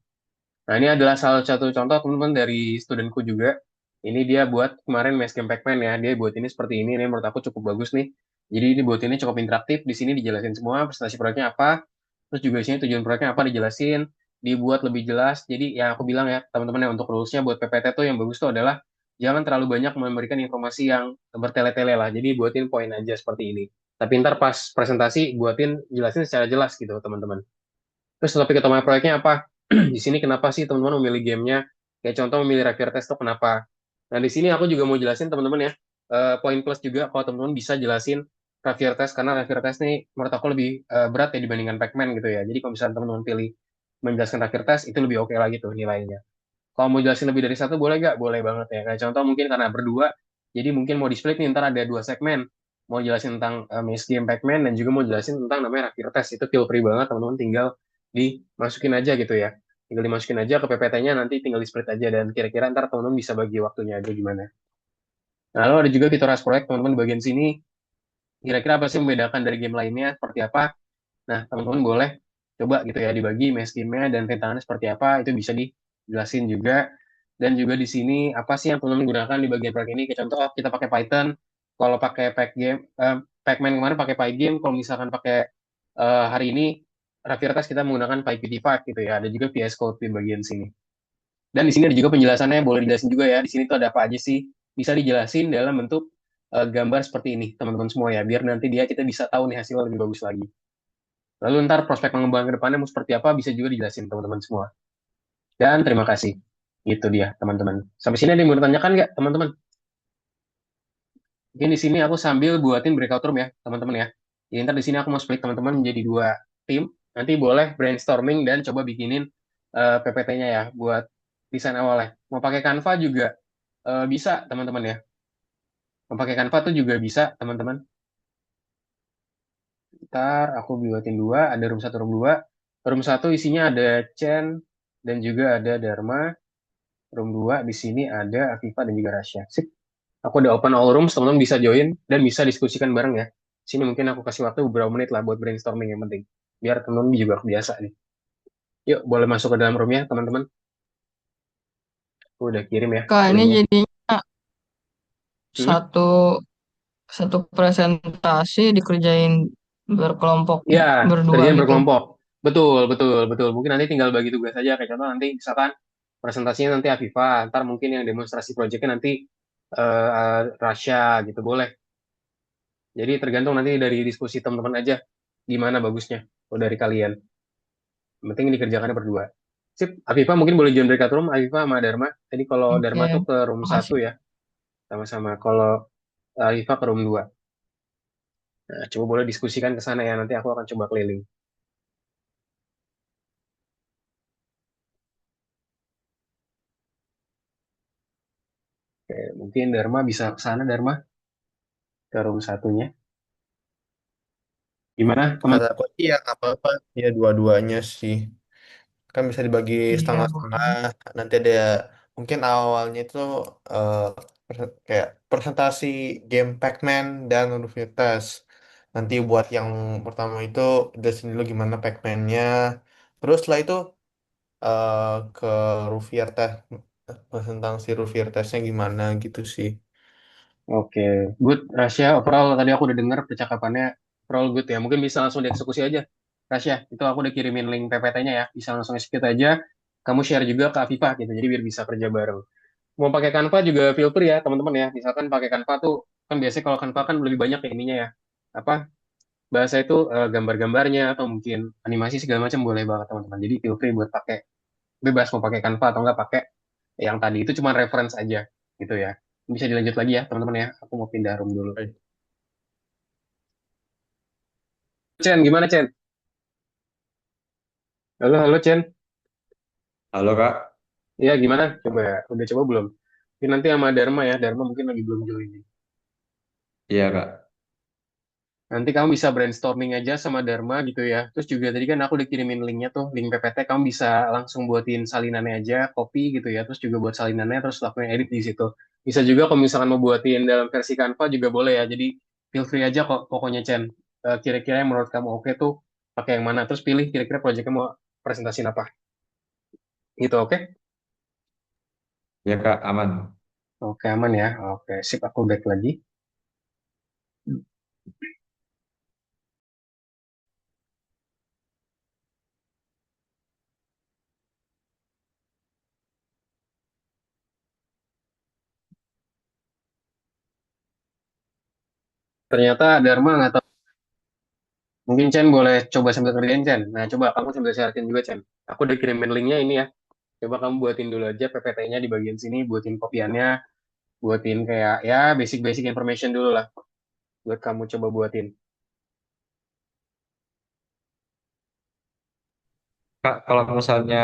Nah, ini adalah salah satu contoh teman-teman dari studentku juga. Ini dia buat kemarin Mass Game Pac-Man ya. Dia buat ini seperti ini. Ini menurut aku cukup bagus nih. Jadi ini buat ini cukup interaktif. Di sini dijelasin semua presentasi proyeknya apa. Terus juga di sini tujuan proyeknya apa dijelasin. Dibuat lebih jelas. Jadi yang aku bilang ya teman-teman ya untuk rules-nya buat PPT tuh yang bagus tuh adalah jangan terlalu banyak memberikan informasi yang bertele-tele lah. Jadi buatin poin aja seperti ini. Tapi ntar pas presentasi buatin jelasin secara jelas gitu teman-teman. Terus topik utama proyeknya apa? Di sini kenapa sih teman-teman memilih gamenya? Kayak contoh memilih Revere Test itu kenapa? Nah, di sini aku juga mau jelasin teman-teman ya, poin plus juga kalau teman-teman bisa jelasin Revere Test, karena Revere Test ini menurut aku lebih berat ya dibandingkan Pac-Man gitu ya. Jadi kalau misalnya teman-teman pilih menjelaskan Revere Test, itu lebih oke lagi tuh nilainya. Kalau mau jelasin lebih dari satu, boleh nggak? Boleh banget ya. Kayak contoh mungkin karena berdua, jadi mungkin mau di split nih, ntar ada dua segmen. Mau jelasin tentang Maze Game Pac-Man, dan juga mau jelasin tentang namanya Revere Test. Itu feel free banget, teman-teman tinggal dimasukin aja gitu ya. Tinggal dimasukin aja ke PPT-nya, nanti tinggal di split aja. Dan kira-kira ntar teman-teman bisa bagi waktunya aja gimana. Nah, lalu ada juga fitur Rush Project, teman-teman di bagian sini. Kira-kira apa sih yang membedakan dari game lainnya, seperti apa? Nah, teman-teman boleh coba gitu ya dibagi main scheme-nya dan tantangannya seperti apa, itu bisa dijelasin juga. Dan juga di sini apa sih yang teman-teman gunakan di bagian proyek ini? Kayak contoh kita pakai Python, kalau pakai Pac-Man kemarin pakai Pygame, kalau misalkan pakai hari ini Ravirtas kita menggunakan PyPy5 gitu ya. Ada juga VS Code di bagian sini. Dan di sini ada juga penjelasannya, boleh dijelasin juga ya. Di sini tuh ada apa aja sih? Bisa dijelasin dalam bentuk gambar seperti ini, teman-teman semua ya. Biar nanti kita bisa tahu nih hasilnya lebih bagus lagi. Lalu ntar prospek pengembangan ke depannya mau seperti apa bisa juga dijelasin teman-teman semua. Dan terima kasih. Itu dia teman-teman. Sampai sini ada yang mau ditanyakan nggak teman-teman? Mungkin di sini aku sambil buatin breakout room ya teman-teman ya. Jadi ntar di sini aku mau split teman-teman menjadi dua tim. Nanti boleh brainstorming dan coba bikinin PPT-nya ya buat desain awalnya. Mau pakai Canva juga bisa teman-teman ya. Mau pakai Canva tuh juga bisa teman-teman. Ntar aku buatin dua, ada room satu, room dua. Room satu isinya ada Chen dan juga ada Dharma. Room 2 di sini ada Afifa dan juga Rasya. Sip. Aku udah open all rooms, teman-teman bisa join dan bisa diskusikan bareng ya. Sini mungkin aku kasih waktu beberapa menit lah buat brainstorming yang penting. Biar teman-teman juga kebiasa nih. Yuk, boleh masuk ke dalam roomnya, teman-teman. Aku udah kirim ya
Kak, ini
linknya.
jadinya
Hmm?
satu satu presentasi dikerjain berkelompok
Ya,
berdua
kerjaan
gitu.
berkelompok. Betul, betul, betul. Mungkin nanti tinggal bagi tugas saja. Kayak contoh nanti misalkan presentasinya nanti Afifa, ntar mungkin yang demonstrasi proyeknya nanti Rasya gitu, boleh. Jadi tergantung nanti dari diskusi teman-teman aja gimana bagusnya kalau dari kalian. Yang penting dikerjakannya berdua. Sip, Afifa mungkin boleh join breakout room, Afifa sama Dharma. Tadi kalau
Oke,
Dharma tuh ke room satu
makasih.
ya, sama-sama. Kalau Afifa ke room 2. Nah, coba boleh diskusikan ke sana ya, nanti aku akan coba keliling. Oke, mungkin Dharma bisa ke sana, Dharma, ke room satunya. Gimana, teman?
Kata aku iya nggak apa-apa ya dua-duanya sih. Kan bisa dibagi
Iya,
setengah-setengah.
boleh.
Nanti ada mungkin awalnya itu eh, kayak presentasi game Pac-Man dan universitas. Nanti buat yang pertama itu jelasin dulu gimana Pac-Man-nya. Terus setelah itu eh, ke Rufier test tentang si Rufier testnya gimana gitu sih.
Oke, good. Rasya, overall tadi aku udah dengar percakapannya. Overall good ya. Mungkin bisa langsung dieksekusi aja. Rasya, itu aku udah kirimin link PPT-nya ya. Bisa langsung execute aja. Kamu share juga ke Afifa gitu. Jadi biar bisa kerja bareng. Mau pakai Canva juga feel free ya teman-teman ya. Misalkan pakai Canva tuh kan biasanya kalau Canva kan lebih banyak ya ininya ya. Apa bahasa itu gambar-gambarnya atau mungkin animasi segala macam boleh banget teman-teman. Jadi feel free buat pakai bebas mau pakai Canva atau enggak pakai yang tadi itu cuma reference aja gitu ya. Bisa dilanjut lagi ya teman-teman ya. Aku mau pindah room dulu.
Baik.
Chen, gimana Chen? Halo, halo Chen.
Halo Kak.
Ya gimana? Coba ya. Udah coba belum? Mungkin nanti sama Dharma ya. Dharma mungkin lagi belum join.
Iya Kak.
Nanti kamu bisa brainstorming aja sama Dharma gitu ya. Terus juga tadi kan aku udah kirimin linknya tuh, link PPT. Kamu bisa langsung buatin salinannya aja, copy gitu ya. Terus juga buat salinannya, terus lakukan edit di situ. Bisa juga kalau misalkan mau buatin dalam versi Canva juga boleh ya. Jadi feel free aja kok pokoknya Chen. Kira-kira yang menurut kamu oke tuh pakai yang mana. Terus pilih kira-kira proyeknya mau presentasiin apa. Gitu oke?
Ya Kak, aman.
Oke aman ya. Oke sip aku back lagi. Ternyata Dharma nggak tahu. Mungkin Chen boleh coba sambil kerjain Chen. Nah coba kamu sambil sharein juga Chen. Aku udah kirimin linknya ini ya. Coba kamu buatin dulu aja PPT-nya di bagian sini, buatin kopiannya, buatin kayak ya basic-basic information dulu lah buat kamu coba buatin.
Kak, kalau misalnya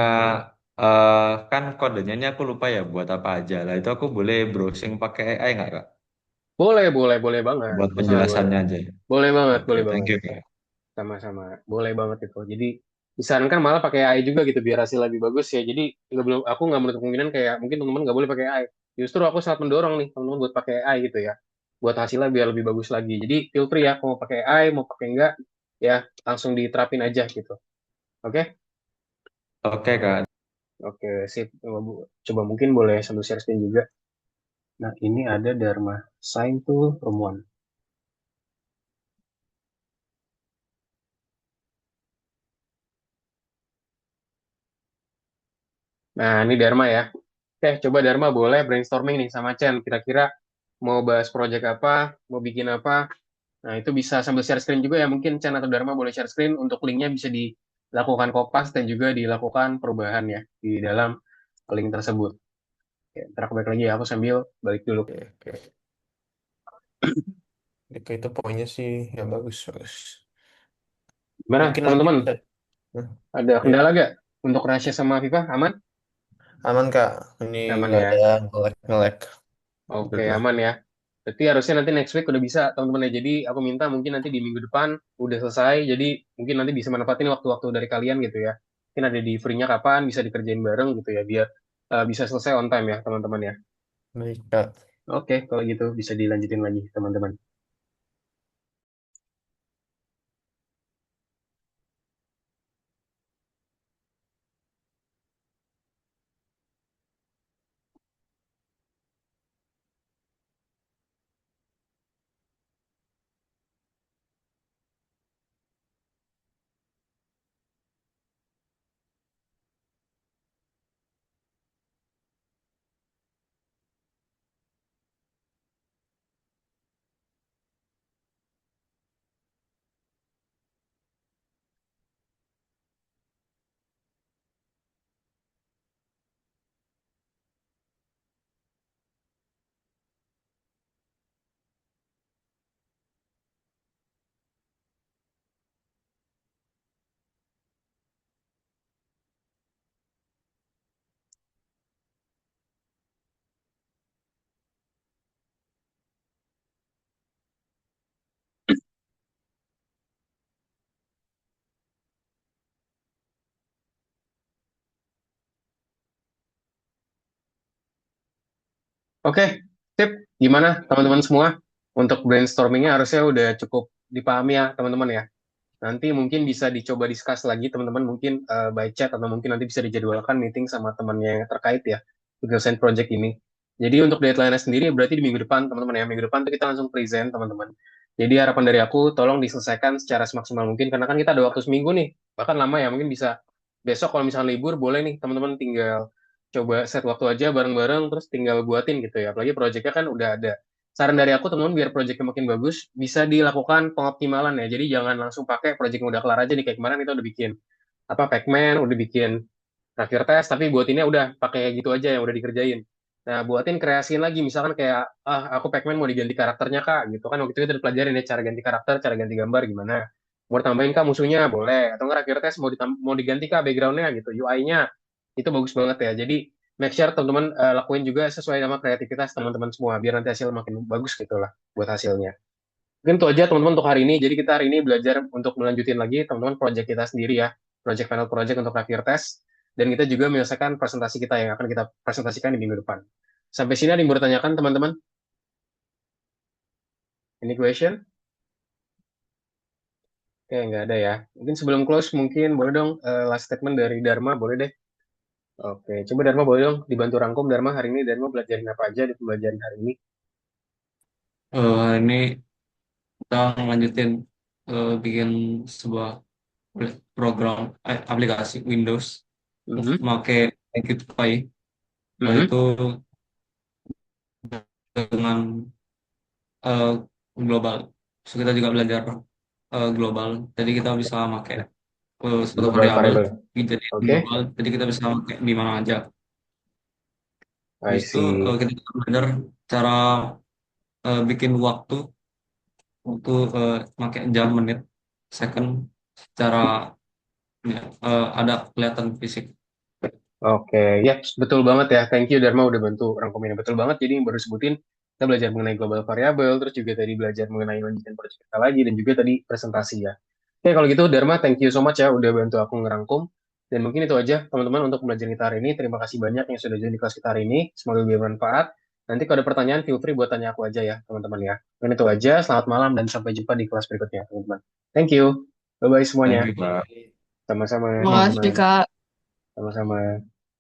kan kodenya ini aku lupa ya buat apa aja lah. Itu aku boleh browsing pakai AI nggak Kak?
Boleh, boleh, boleh banget.
Buat
Itu sangat boleh.
penjelasannya aja.
Boleh banget,
Oke,
boleh
thank
banget.
you Kak.
Sama-sama. Boleh banget itu. Jadi disarankan malah pakai AI juga gitu biar hasil lebih bagus ya. Jadi aku nggak menutup kemungkinan kayak mungkin teman-teman nggak boleh pakai AI. Justru aku sangat mendorong nih teman-teman buat pakai AI gitu ya. Buat hasilnya biar lebih bagus lagi. Jadi feel free ya, mau pakai AI, mau pakai enggak, ya langsung diterapin aja gitu. Oke?
Oke Kak.
Oke, sip. Coba mungkin boleh sambil share screen juga. Nah, ini ada Dharma Sign to Room One. Nah, ini Dharma ya. Oke, coba Dharma boleh brainstorming nih sama Chen. Kira-kira mau bahas project apa, mau bikin apa. Nah, itu bisa sambil share screen juga ya. Mungkin Chen atau Dharma boleh share screen untuk linknya bisa dilakukan kopas dan juga dilakukan perubahan ya di dalam link tersebut. Oke, ntar aku balik lagi ya. Aku sambil balik dulu.
Oke, oke. Oke, itu poinnya sih ya bagus, bagus.
Gimana,
Mungkin nanti
teman-teman?
bisa. Hmm,
Ada
ya.
kendala gak untuk Rasya sama Viva? Aman?
Aman Kak, ini
Aman
nggak ada
ya.
ngelek-ngelek.
Oke,
Alhamdulillah.
aman ya. Berarti harusnya nanti next week udah bisa, teman-teman ya. Jadi aku minta mungkin nanti di minggu depan udah selesai. Jadi mungkin nanti bisa manfaatin waktu-waktu dari kalian gitu ya. Mungkin ada di free-nya kapan, bisa dikerjain bareng gitu ya. Biar bisa selesai on time ya, teman-teman ya.
Baik Kak.
Oke, kalau gitu bisa dilanjutin lagi, teman-teman. Oke, sip. Gimana teman-teman semua? Untuk brainstormingnya harusnya udah cukup dipahami ya, teman-teman ya. Nanti mungkin bisa dicoba discuss lagi teman-teman mungkin by chat atau mungkin nanti bisa dijadwalkan meeting sama temannya yang terkait ya untuk desain project ini. Jadi untuk deadline-nya sendiri berarti di minggu depan teman-teman ya. Minggu depan tuh kita langsung present teman-teman. Jadi harapan dari aku tolong diselesaikan secara semaksimal mungkin karena kan kita ada waktu seminggu nih. Bahkan lama ya mungkin bisa besok kalau misalnya libur boleh nih teman-teman tinggal coba set waktu aja bareng-bareng terus tinggal buatin gitu ya. Apalagi projectnya kan udah ada. Saran dari aku teman-teman biar projectnya makin bagus bisa dilakukan pengoptimalan ya. Jadi jangan langsung pakai project yang udah kelar aja nih kayak kemarin kita udah bikin apa Pacman, udah bikin terakhir tes tapi buatinnya udah pakai gitu aja yang udah dikerjain. Nah, buatin kreasiin lagi misalkan kayak aku Pacman mau diganti karakternya Kak gitu kan waktu itu kita udah pelajarin ya cara ganti karakter, cara ganti gambar gimana. Mau tambahin Kak musuhnya boleh atau enggak terakhir tes mau diganti Kak backgroundnya gitu, UI-nya itu bagus banget ya. Jadi make sure teman-teman lakuin juga sesuai sama kreativitas teman-teman semua biar nanti hasil makin bagus gitu lah buat hasilnya. Mungkin itu aja teman-teman untuk hari ini. Jadi kita hari ini belajar untuk melanjutin lagi teman-teman project kita sendiri ya. Final project untuk akhir tes. Dan kita juga menyelesaikan presentasi kita yang akan kita presentasikan di minggu depan. Sampai sini ada yang mau ditanyakan teman-teman? Any question? Oke, nggak ada ya. Mungkin sebelum close, mungkin boleh dong last statement dari Dharma, boleh deh. Oke, coba Dharma boleh dong dibantu rangkum Dharma hari ini. Dharma belajarin apa aja di pembelajaran hari ini?
Hari ini kita ngelanjutin bikin sebuah program aplikasi Windows
Mhm,
pakai Qt
mhm.
itu dengan eh, global. So, kita juga belajar global. Jadi kita bisa pakai suatu
Global
variabel
variable.
jadi
Oke,
global. Jadi kita bisa pakai di mana aja.
I
Habis itu
see.
kita juga belajar cara bikin waktu pakai jam, menit, second secara ada kelihatan fisik.
Oke, ya betul banget ya. Thank you Dharma udah bantu rangkumin. Betul banget. Jadi yang baru sebutin kita belajar mengenai global variable, terus juga tadi belajar mengenai lanjutan project kita lagi, dan juga tadi presentasi ya. Oke, kalau gitu Dharma, thank you so much ya udah bantu aku ngerangkum. Dan mungkin itu aja teman-teman untuk pembelajaran kita hari ini. Terima kasih banyak yang sudah join di kelas kita hari ini. Semoga lebih bermanfaat. Nanti kalau ada pertanyaan, feel free buat tanya aku aja ya teman-teman ya. Dan itu aja. Selamat malam dan sampai jumpa di kelas berikutnya teman-teman. Thank you. Bye-bye
Thank
semuanya.
you, Pak.
Sama-sama
Makasih
teman-teman.
Kak.
Sama-sama.